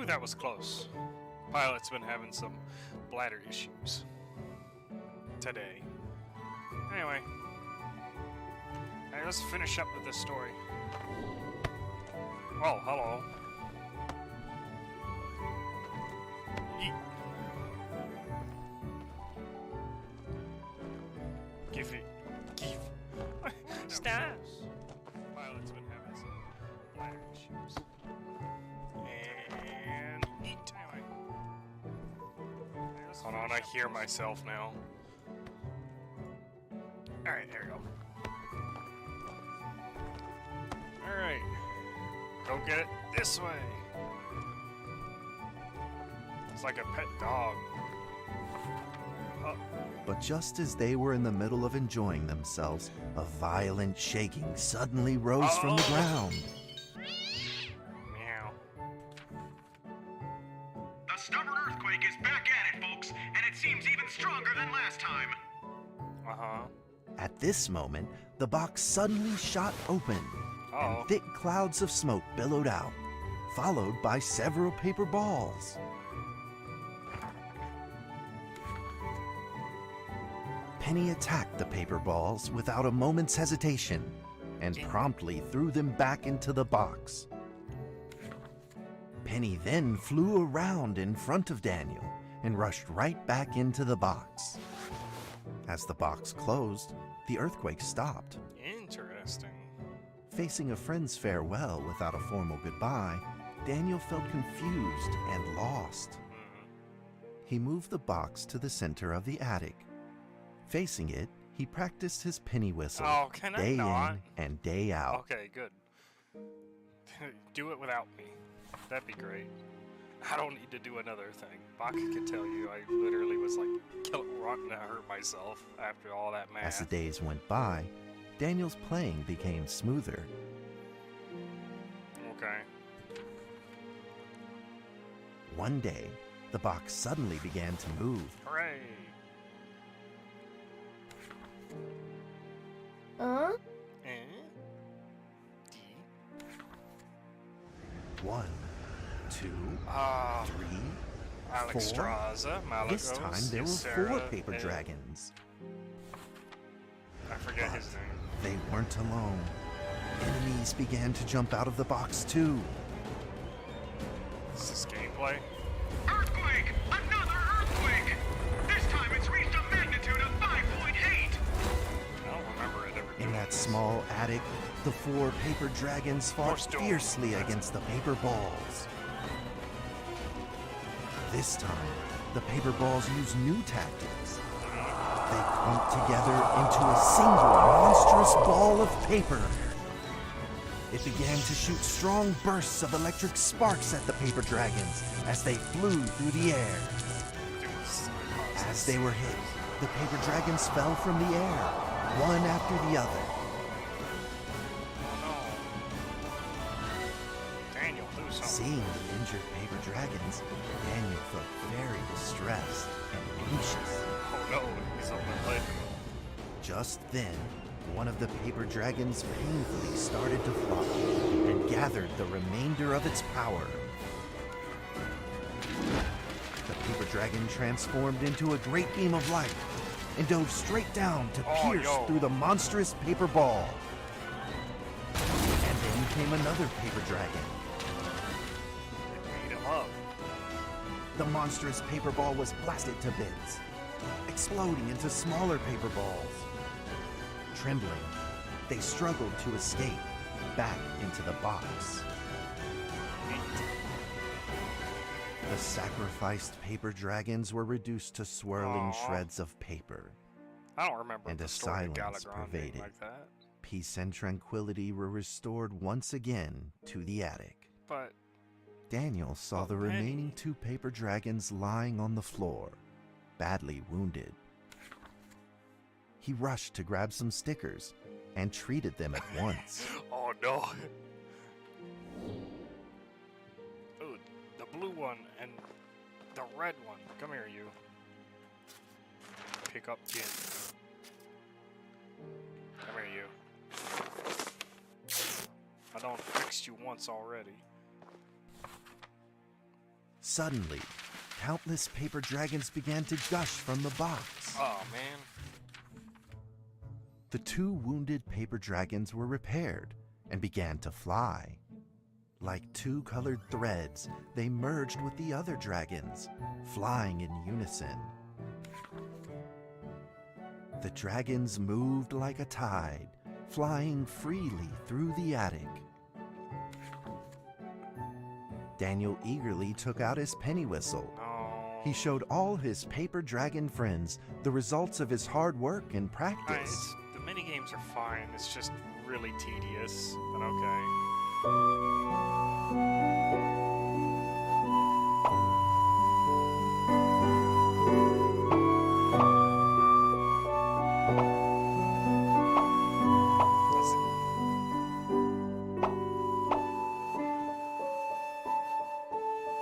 Whew, that was close. Pilot's been having some bladder issues today. Anyway, hey, let's finish up with this story. Oh, hello. Yeet. Give it. Give. Stop. Pilot's been having some bladder issues. And yeet. Anyway. Hold on, I hear myself now. Alright, there we go. Alright. Go get it this way. It's like a pet dog. Oh. But just as they were in the middle of enjoying themselves, a violent shaking suddenly rose from the ground. Meow. The stubborn earthquake is back at it, folks, and it seems even stronger than last time. Uh-huh. At this moment, the box suddenly shot open, and thick clouds of smoke billowed out, followed by several paper balls. Penny attacked the paper balls without a moment's hesitation and promptly threw them back into the box. Penny then flew around in front of Daniel and rushed right back into the box. As the box closed, the earthquake stopped. Interesting. Facing a friend's farewell without a formal goodbye, Daniel felt confused and lost. He moved the box to the center of the attic. Facing it, he practiced his penny whistle day in and day out. Okay, good. Do it without me. That'd be great. I don't need to do another thing. Baka could tell you I literally was like wanting to hurt myself after all that math. As the days went by, Daniel's playing became smoother. Okay. One day, the box suddenly began to move. Hooray! Huh? One, two, three, Alexstrasza, four. Malagos, This time there were Sarah, 4 paper and dragons. I forget his name. They weren't alone. Enemies began to jump out of the box too. Is this gameplay? Earthquake! Another earthquake! This time it's reached a magnitude of 5.8! I don't remember it ever doing In that this. small attic, the 4 paper dragons fought fiercely against the paper balls. This time, the paper balls used new tactics. They clumped together into a single monstrous ball of paper. It began to shoot strong bursts of electric sparks at the paper dragons as they flew through the air. As they were hit, the paper dragons fell from the air, one after the other. Daniel, do something. Seeing the injured paper dragons, Daniel felt very distressed and anxious. Oh no, something like Just then, one of the paper dragons painfully started to fly and gathered the remainder of its power. The paper dragon transformed into a great beam of light and dove straight down to pierce through the monstrous paper ball. And then came another paper dragon. Beat him up. The monstrous paper ball was blasted to bits, exploding into smaller paper balls. Trembling, they struggled to escape back into the box. The sacrificed paper dragons were reduced to swirling shreds of paper. I don't remember And the a story of silence Galagrande pervaded. like that. Peace and tranquility were restored once again to the attic. But Daniel saw the remaining 2 paper dragons lying on the floor, badly wounded. He rushed to grab some stickers and treated them at once. oh no. Ooh, the blue one and the red one. Come here, you. Pick up Jin. Come here, you. I don't fixed you once already. Suddenly, countless paper dragons began to gush from the box. Oh, man. The 2 wounded paper dragons were repaired and began to fly. Like 2 colored threads, they merged with the other dragons, flying in unison. The dragons moved like a tide, flying freely through the attic. Daniel eagerly took out his penny whistle. He showed all his paper dragon friends the results of his hard work and practice. The minigames are fine, it's just really tedious, but okay.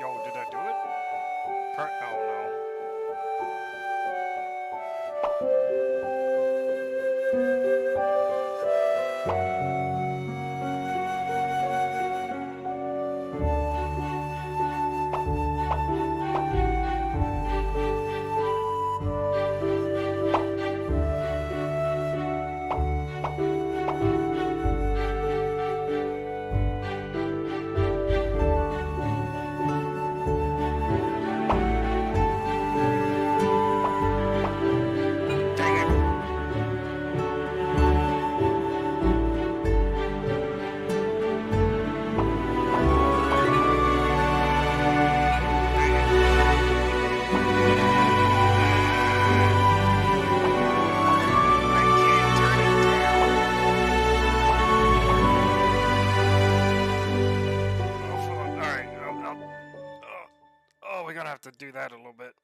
Yo, did I do it? Oh no. We're gonna have to do that a little bit.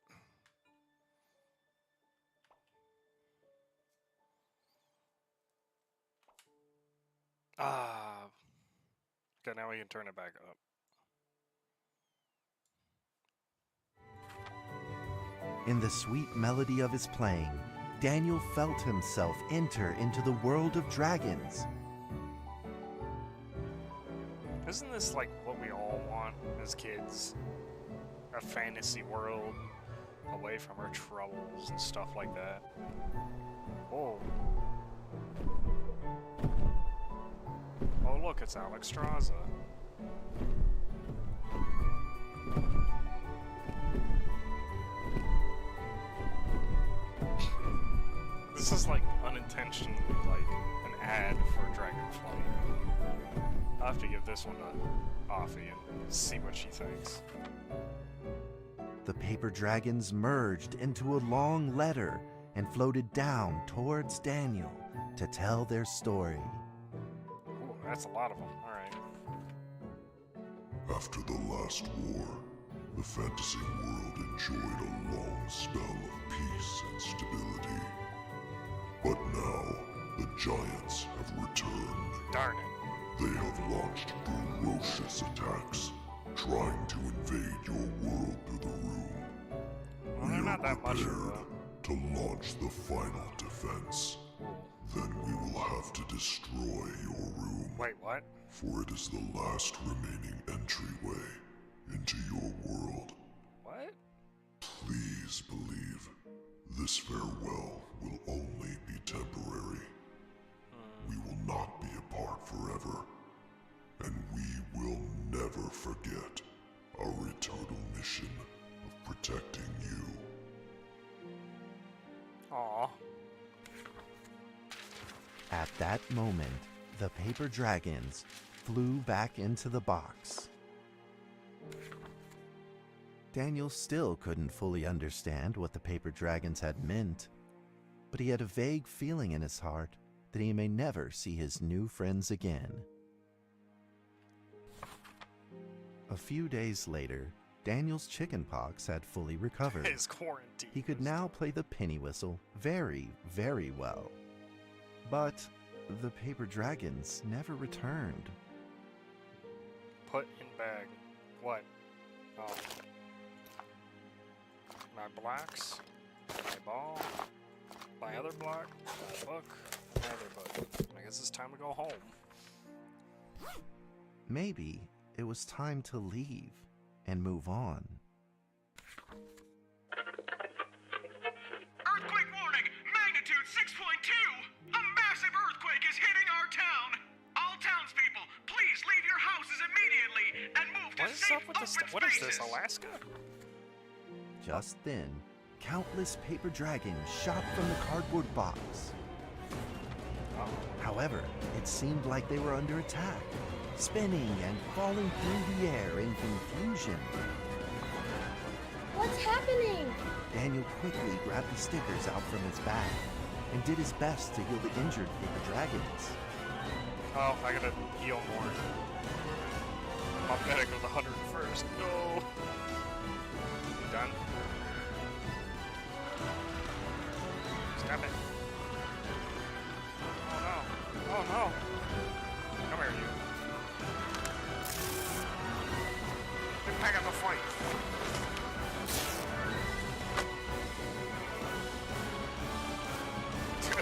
Okay, now we can turn it back up. In the sweet melody of his playing, Daniel felt himself enter into the world of dragons. Isn't this like what we all want as kids? A fantasy world away from our troubles and stuff like that. Oh. Oh look, it's Alex Straza. This is like unintentionally like an ad for Dragonflight. I'll have to give this one to Offie and see what she thinks. The paper dragons merged into a long letter and floated down towards Daniel to tell their story. Ooh, that's a lot of them. Alright. After the last war, the fantasy world enjoyed a long spell of peace and stability. But now, the giants have returned. Darn it. They have launched ferocious attacks, trying to invade your world through the room. Well, they're not that much to launch the final defense. Then we will have to destroy your room. Wait, what? For it is the last remaining entryway into your world. What? Please believe this farewell will only be temporary. We will not be apart forever, and we will never forget our eternal mission of protecting you. Aww. At that moment, the paper dragons flew back into the box. Daniel still couldn't fully understand what the paper dragons had meant, but he had a vague feeling in his heart that he may never see his new friends again. A few days later, Daniel's chickenpox had fully recovered. His quarantine. He could now play the penny whistle very, very well. But the paper dragons never returned. Put in bag. What? Oh. My blocks, my ball, my other block, my book, my other book. I guess it's time to go home. Maybe it was time to leave and move on. Earthquake warning! Magnitude 6.2! A massive earthquake is hitting our town! All townspeople, please leave your houses immediately and move to What is safe up with this? open What is this, spaces. Alaska? Just then, countless paper dragons shot from the cardboard box. However, it seemed like they were under attack, spinning and falling through the air in confusion. What's happening? Daniel quickly grabbed the stickers out from his bag and did his best to heal the injured paper dragons. Oh, I gotta heal more. My medic was 101st. No! You done? Stop it. Oh no. Oh no. Come here, you. Get back in the fight.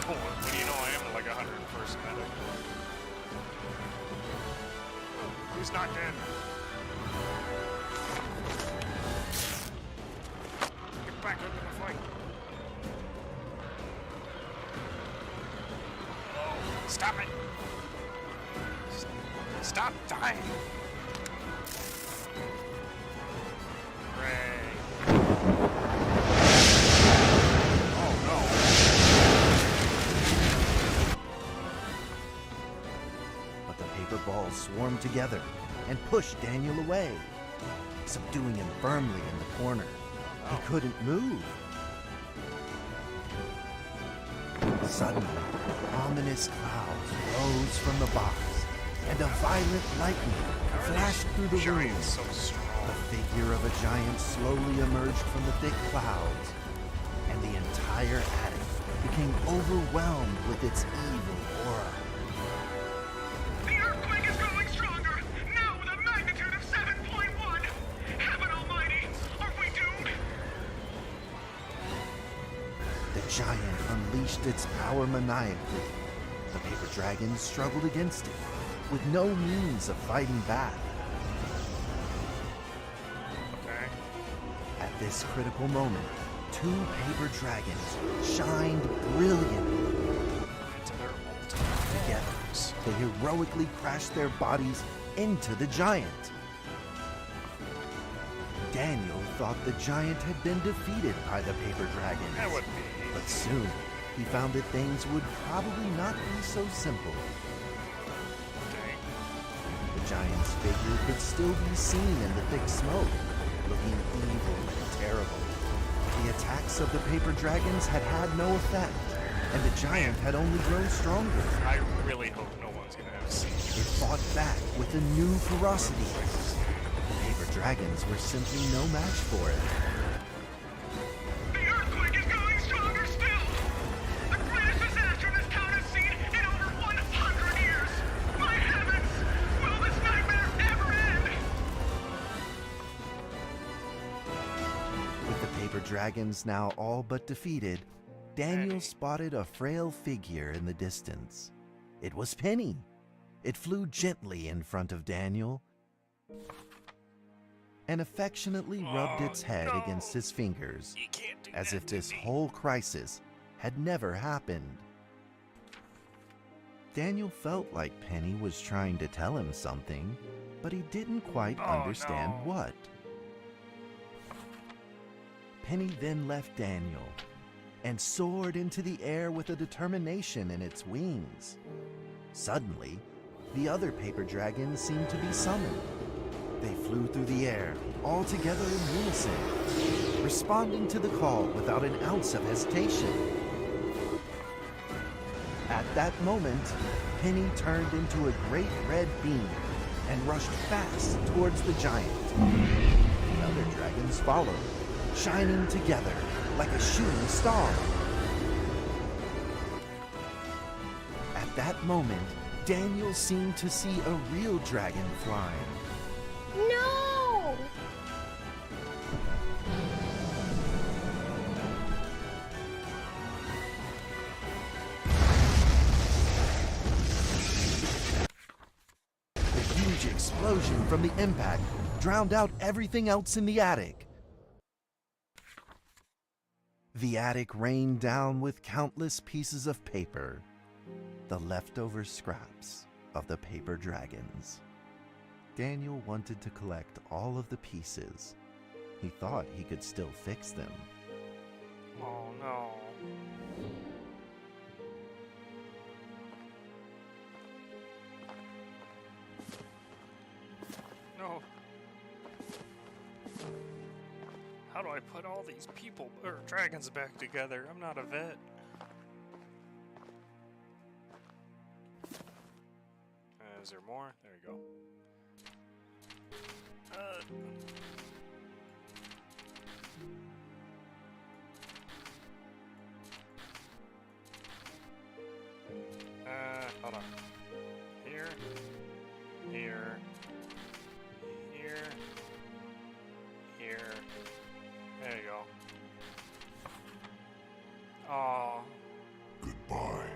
What do you know, I am like 101st medic. Who's not dead? Get back into the fight. Oh, stop it! Stop dying! Hooray. Oh no. But the paper balls swarmed together and pushed Daniel away, subduing him firmly in the corner. He couldn't move. Suddenly, ominous clouds rose from the box, and a violent lightning flashed through the room. So strong. The figure of a giant slowly emerged from the thick clouds, and the entire attic became overwhelmed with its evil aura. The earthquake is growing stronger, now with a magnitude of 7.1! Heaven almighty, are we doomed? The giant unleashed its power maniacally. The paper dragons struggled against it, with no means of fighting back. Okay. At this critical moment, two paper dragons shined brilliantly. Into their ultimate Together, they heroically crashed their bodies into the giant. Daniel thought the giant had been defeated by the paper dragons. That would be. But soon, he found that things would probably not be so simple. Okay. The giant's figure could still be seen in the thick smoke, looking evil and terrible. The attacks of the paper dragons had had no effect, and the giant had only grown stronger. I really hope no one's gonna have seen It fought back with a new ferocity. The paper dragons were simply no match for it. The earthquake is growing stronger still! The greatest disaster this town has seen in over 100 years! My heavens! Will this nightmare ever end? With the paper dragons now all but defeated, Daniel spotted a frail figure in the distance. It was Penny. It flew gently in front of Daniel and affectionately rubbed its head against his fingers, as if this whole crisis had never happened. Daniel felt like Penny was trying to tell him something, but he didn't quite understand what. Penny then left Daniel and soared into the air with a determination in its wings. Suddenly, the other paper dragons seemed to be summoned. They flew through the air, all together in unison, responding to the call without an ounce of hesitation. At that moment, Penny turned into a great red beam and rushed fast towards the giant. The other dragons followed, shining together like a shooting star. At that moment, Daniel seemed to see a real dragon flying. No! The huge explosion from the impact drowned out everything else in the attic. The attic rained down with countless pieces of paper, the leftover scraps of the paper dragons. Daniel wanted to collect all of the pieces. He thought he could still fix them. Oh no. No. How do I put all these people or dragons back together? I'm not a vet. Is there more? There you go. Hold on. Here. Here. Here. Here. There you go. Oh. Goodbye,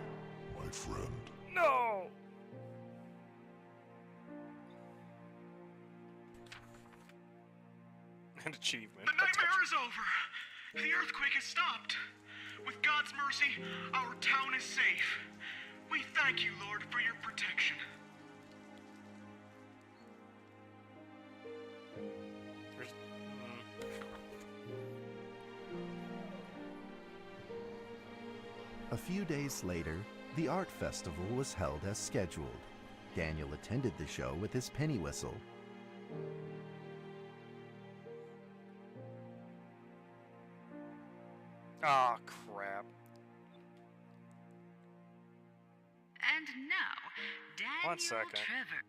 my friend. No! An achievement. The nightmare is over. The earthquake has stopped. With God's mercy, our town is safe. We thank you, Lord, for your protection. A few days later, the art festival was held as scheduled. Daniel attended the show with his penny whistle. Ah, crap. And now, Daniel 1 second. Trevor.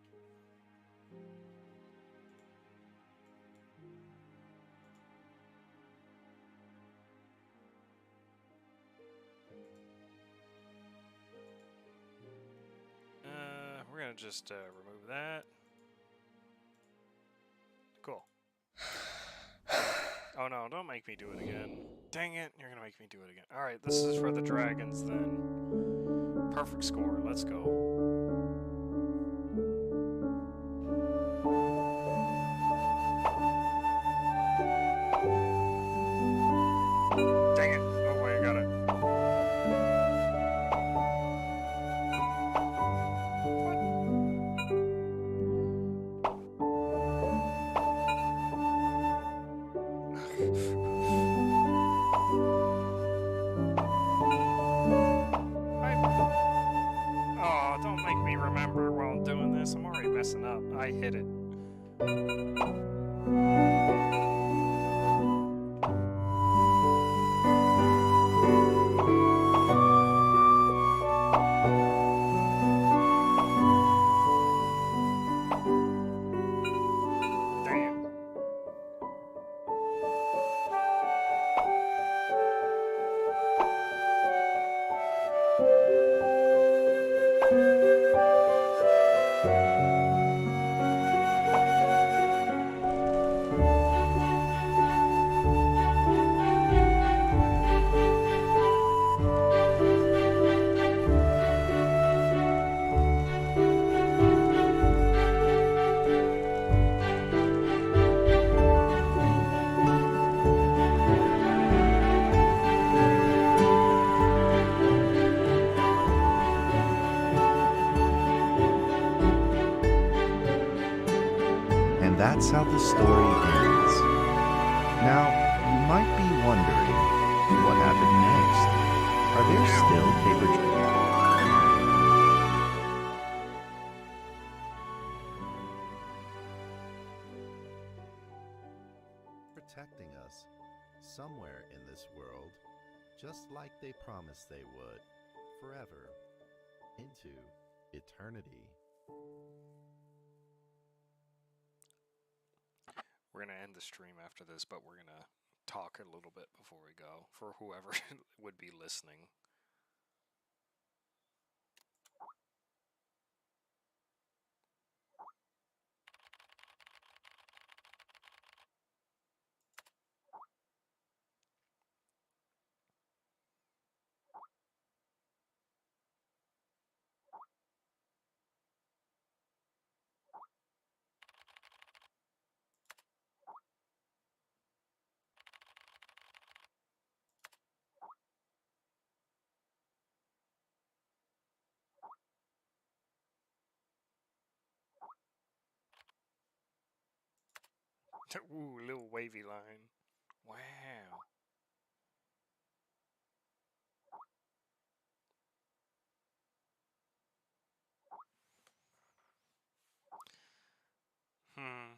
We're gonna just remove that. Cool. Oh no, don't make me do it again. Dang it, you're gonna make me do it again. Alright, this is for the dragons then. Perfect score, let's go. Dang it. Oh wait, I got it. Oh, don't make me remember while doing this. I'm already messing up. I hit it. Damn. And that's how the story ends. Now, you might be wondering, what happened next? Are there still paper protecting us somewhere in this world, just like they promised they would, forever, into eternity. We're going to end the stream after this, but we're going to talk a little bit before we go for whoever would be listening. Ooh, little wavy line. Wow. Hmm.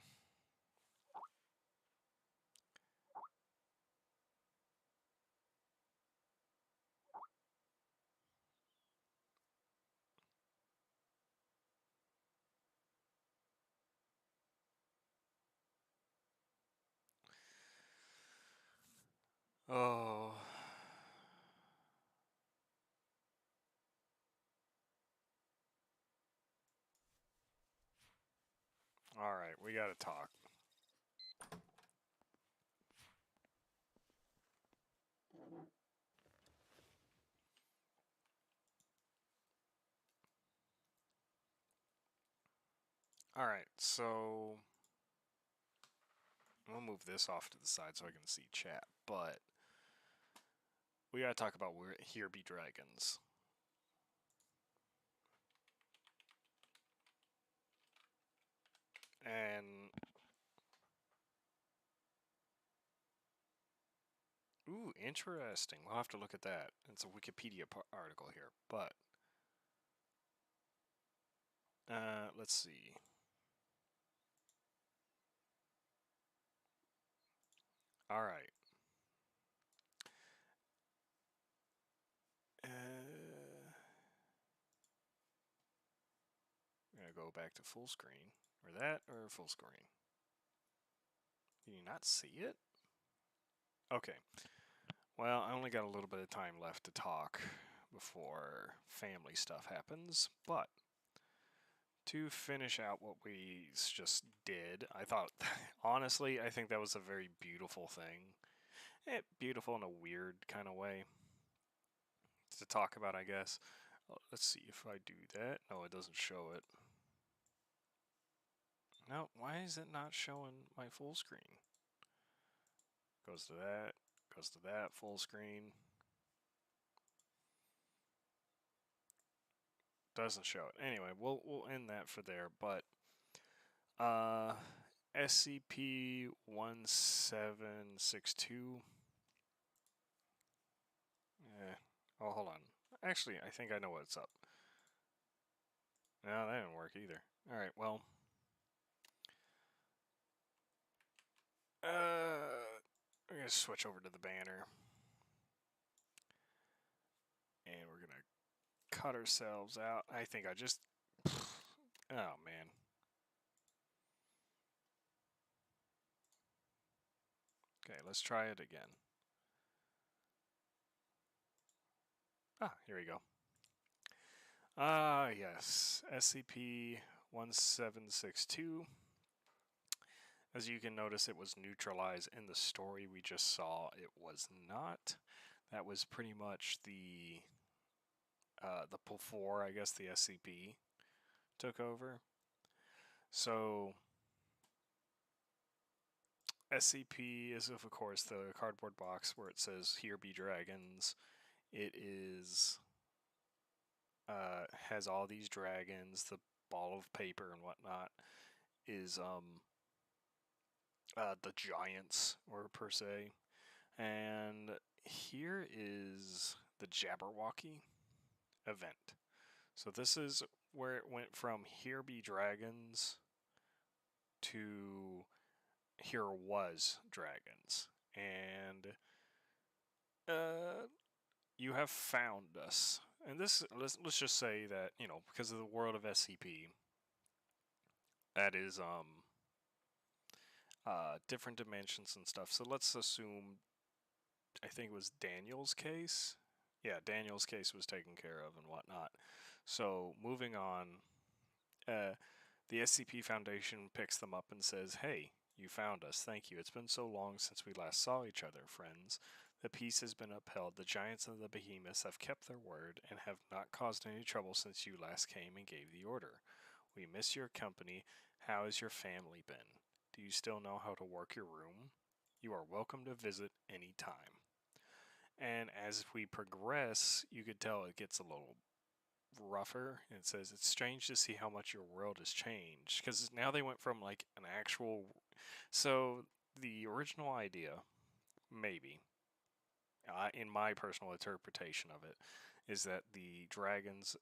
Oh. All right, we gotta talk. All right, so I'm gonna move this off to the side so I can see chat, but we gotta talk about where here be dragons. And ooh, interesting. We'll have to look at that. It's a Wikipedia article here, but let's see. All right. I'm gonna go back to full screen, or that, or full screen. Can you not see it? Okay. Well, I only got a little bit of time left to talk before family stuff happens, but to finish out what we just did, I thought, honestly, I think that was a very beautiful thing. Beautiful in a weird kind of way to talk about, I guess. Let's see if I do that. No, it doesn't show it. No, why is it not showing my full screen? Goes to that, full screen. Doesn't show it. Anyway, we'll end that for there, but SCP-1762. Oh, hold on. Actually, I think I know what's up. No, that didn't work either. Alright, well. We're going to switch over to the banner. And we're going to cut ourselves out. I think I just... Oh, man. Okay, let's try it again. Ah, here we go. Yes. SCP-1762. As you can notice, it was neutralized in the story we just saw. It was not. That was pretty much the before, I guess, the SCP took over. So, SCP is, of course, the cardboard box where it says, "Here be dragons." It is, has all these dragons, the ball of paper and whatnot, is, the giants, or per se. And here is the Jabberwocky event. So this is where it went from here be dragons to here was dragons. And you have found us. And this, let's just say that, you know, because of the world of SCP, that is different dimensions and stuff. So let's assume, I think it was Daniel's case. Yeah, Daniel's case was taken care of and whatnot. So moving on, the SCP Foundation picks them up and says, "Hey, you found us. Thank you. It's been so long since we last saw each other, friends. The peace has been upheld. The giants and the behemoths have kept their word and have not caused any trouble since you last came and gave the order. We miss your company. How has your family been? Do you still know how to work your room? You are welcome to visit any time." And as we progress, you could tell it gets a little rougher. It says, "It's strange to see how much your world has changed." Because now they went from like an actual So the original idea, maybe, in my personal interpretation of it, is that the dragons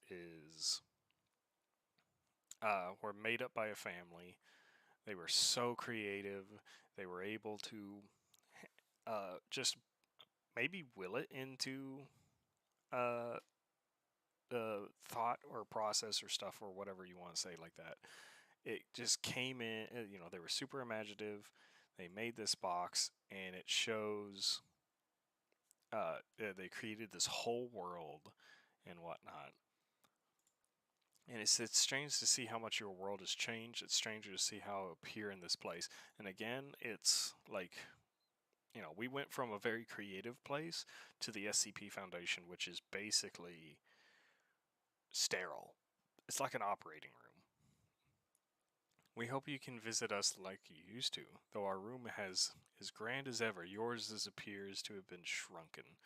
were made up by a family. They were so creative. They were able to just maybe will it into the thought or process or stuff or whatever you want to say like that. It just came in, they were super imaginative. They made this box and it shows they created this whole world and whatnot. And it's strange to see how much your world has changed. It's stranger to see how it appear in this place. And again, it's like, we went from a very creative place to the SCP Foundation, which is basically sterile. It's like an operating room. We hope you can visit us like you used to, though our room is as grand as ever. Yours appears to have been shrunken.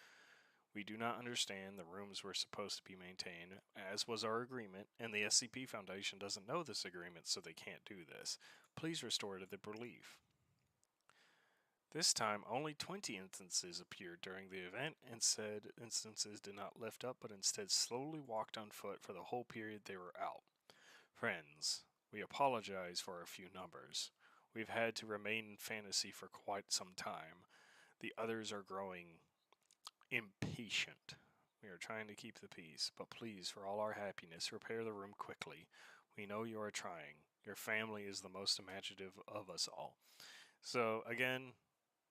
We do not understand the rooms were supposed to be maintained, as was our agreement, and the SCP Foundation doesn't know this agreement, so they can't do this. Please restore to the belief. This time, only 20 instances appeared during the event, and said instances did not lift up, but instead slowly walked on foot for the whole period they were out. Friends, we apologize for a few numbers. We've had to remain in fantasy for quite some time. The others are growing impatient. We are trying to keep the peace, but please, for all our happiness, repair the room quickly. We know you are trying. Your family is the most imaginative of us all. So, again,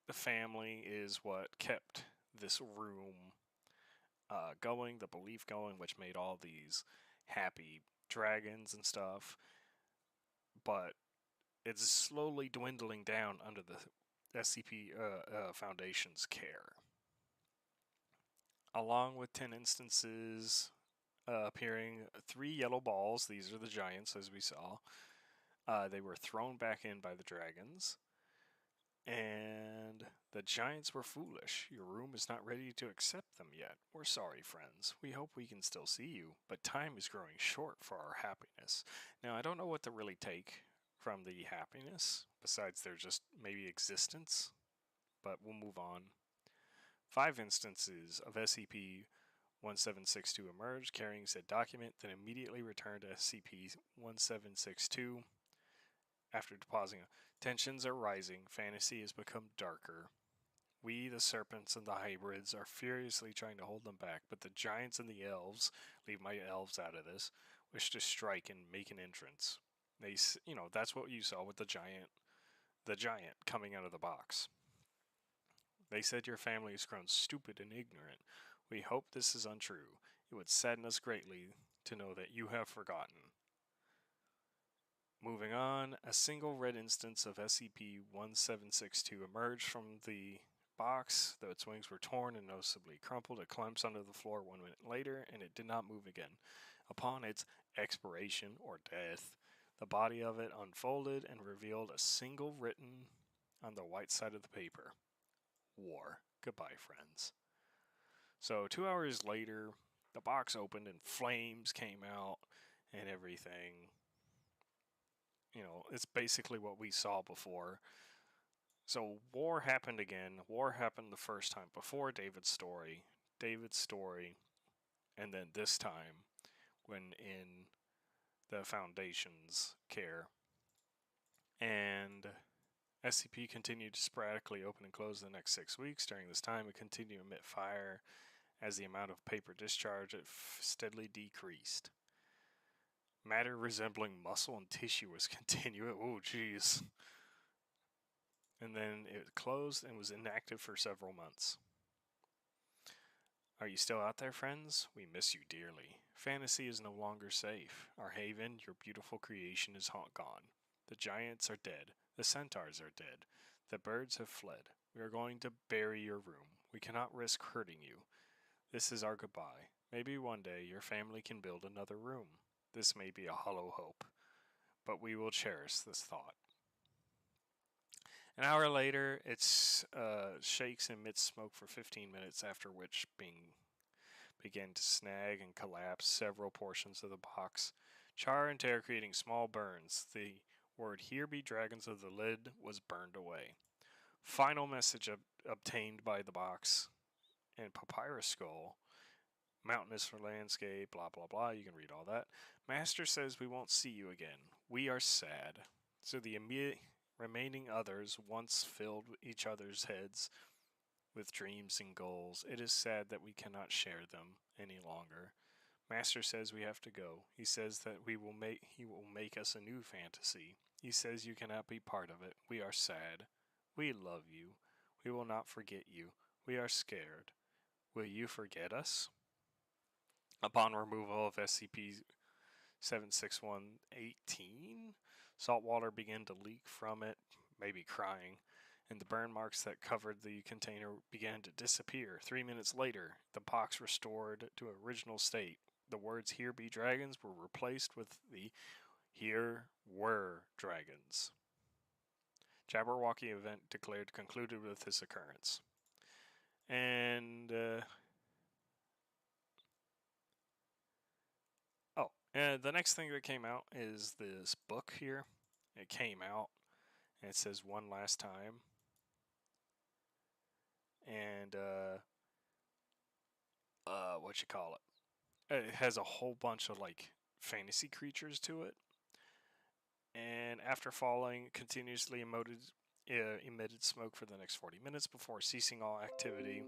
the family is what kept this room going, the belief going, which made all these happy dragons and stuff. But it's slowly dwindling down under the SCP Foundation's care. Along with 10 instances appearing 3 yellow balls, these are the giants as we saw. They were thrown back in by the dragons. And the giants were foolish. Your room is not ready to accept them yet. We're sorry, friends. We hope we can still see you, but time is growing short for our happiness. Now, I don't know what to really take from the happiness, besides their just maybe existence, but we'll move on. 5 instances of SCP-1762 emerged, carrying said document, then immediately returned to SCP-1762. After depositing, tensions are rising, fantasy has become darker. We, the serpents and the hybrids, are furiously trying to hold them back, but the giants and the elves, leave my elves out of this, wish to strike and make an entrance. They, that's what you saw with the giant coming out of the box. They said your family has grown stupid and ignorant. We hope this is untrue. It would sadden us greatly to know that you have forgotten. Moving on, a single red instance of SCP-1762 emerged from the box, though its wings were torn and noticeably crumpled. It collapsed onto the floor 1 minute later, and it did not move again. Upon its expiration, or death, the body of it unfolded and revealed a single written on the white side of the paper. War. Goodbye, friends. So 2 hours later, the box opened and flames came out and everything. It's basically what we saw before. So war happened again. War happened the first time before David's story, and then this time when in the Foundation's care. And SCP continued to sporadically open and close the next 6 weeks. During this time, it continued to emit fire as the amount of paper discharge steadily decreased. Matter resembling muscle and tissue was continuing. Oh, jeez. And then it closed and was inactive for several months. Are you still out there, friends? We miss you dearly. Fantasy is no longer safe. Our haven, your beautiful creation, is gone. The giants are dead. The centaurs are dead. The birds have fled. We are going to bury your room. We cannot risk hurting you. This is our goodbye. Maybe one day your family can build another room. This may be a hollow hope, but we will cherish this thought. An hour later, it shakes and emits smoke for 15 minutes, after which began to snag and collapse several portions of the box. Char and tear, creating small burns. The Word "Here be dragons" of the lid was burned away. Final message obtained by the box and papyrus skull. Mountainous for landscape, blah blah blah. You can read all that. Master says we won't see you again. We are sad. So the immediate remaining others once filled each other's heads with dreams and goals. It is sad that we cannot share them any longer. Master says we have to go. He says that he will make us a new fantasy. He says you cannot be part of it. We are sad. We love you. We will not forget you. We are scared. Will you forget us? Upon removal of SCP-761-18, salt water began to leak from it, maybe crying, and the burn marks that covered the container began to disappear. 3 minutes later, the box restored to original state. The words "Here be dragons" were replaced with the "Here were dragons." Jabberwocky event declared concluded with this occurrence. And the next thing that came out is this book here. It came out, and it says "One Last Time." And, what you call it? It has a whole bunch of, like, fantasy creatures to it. And after falling, continuously emitted smoke for the next 40 minutes before ceasing all activity.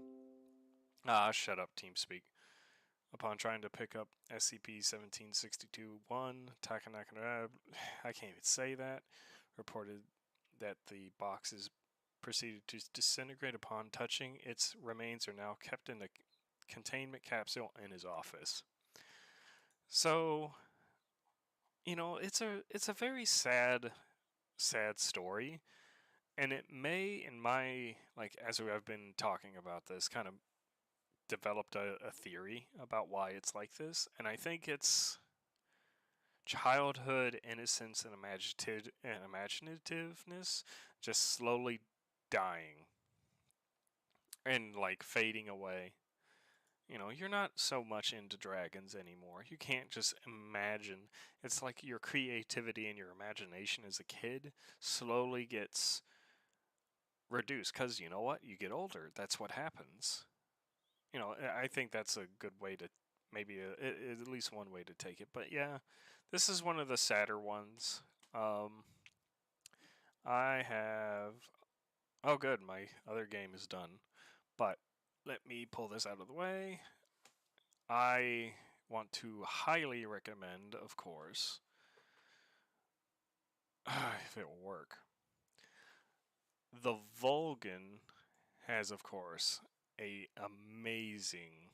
Shut up, TeamSpeak. Upon trying to pick up SCP-1762-1, Takanaka, I can't even say that, reported that the boxes proceeded to disintegrate upon touching. Its remains are now kept in a containment capsule in his office. So, it's a very sad story, and it may, in my, as I've been talking about this, kind of developed a theory about why it's like this, and I think it's childhood innocence and imaginativeness just slowly dying and fading away. You're not so much into dragons anymore. You can't just imagine. It's like your creativity and your imagination as a kid slowly gets reduced because you know what? You get older. That's what happens. I think that's a good way to, maybe at least one way to take it. But yeah, this is one of the sadder ones. I have, oh good, my other game is done. But let me pull this out of the way. I want to highly recommend, of course, if it will work, the Vulcan has, of course, a amazing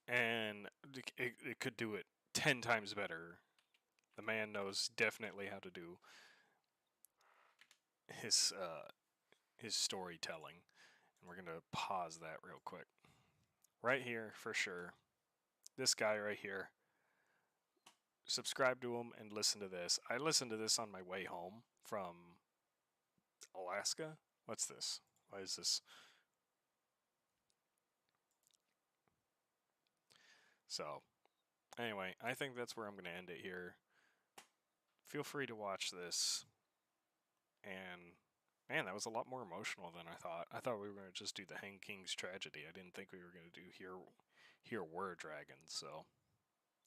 and it could do it 10 times better. The man knows definitely how to do his storytelling. And we're going to pause that real quick. Right here, for sure. This guy right here. Subscribe to him and listen to this. I listened to this on my way home from Alaska. What's this? Why is this? So, anyway, I think that's where I'm going to end it here. Feel free to watch this. And, man, that was a lot more emotional than I thought. I thought we were going to just do the Hang King's Tragedy. I didn't think we were going to do Here Were Dragons, so...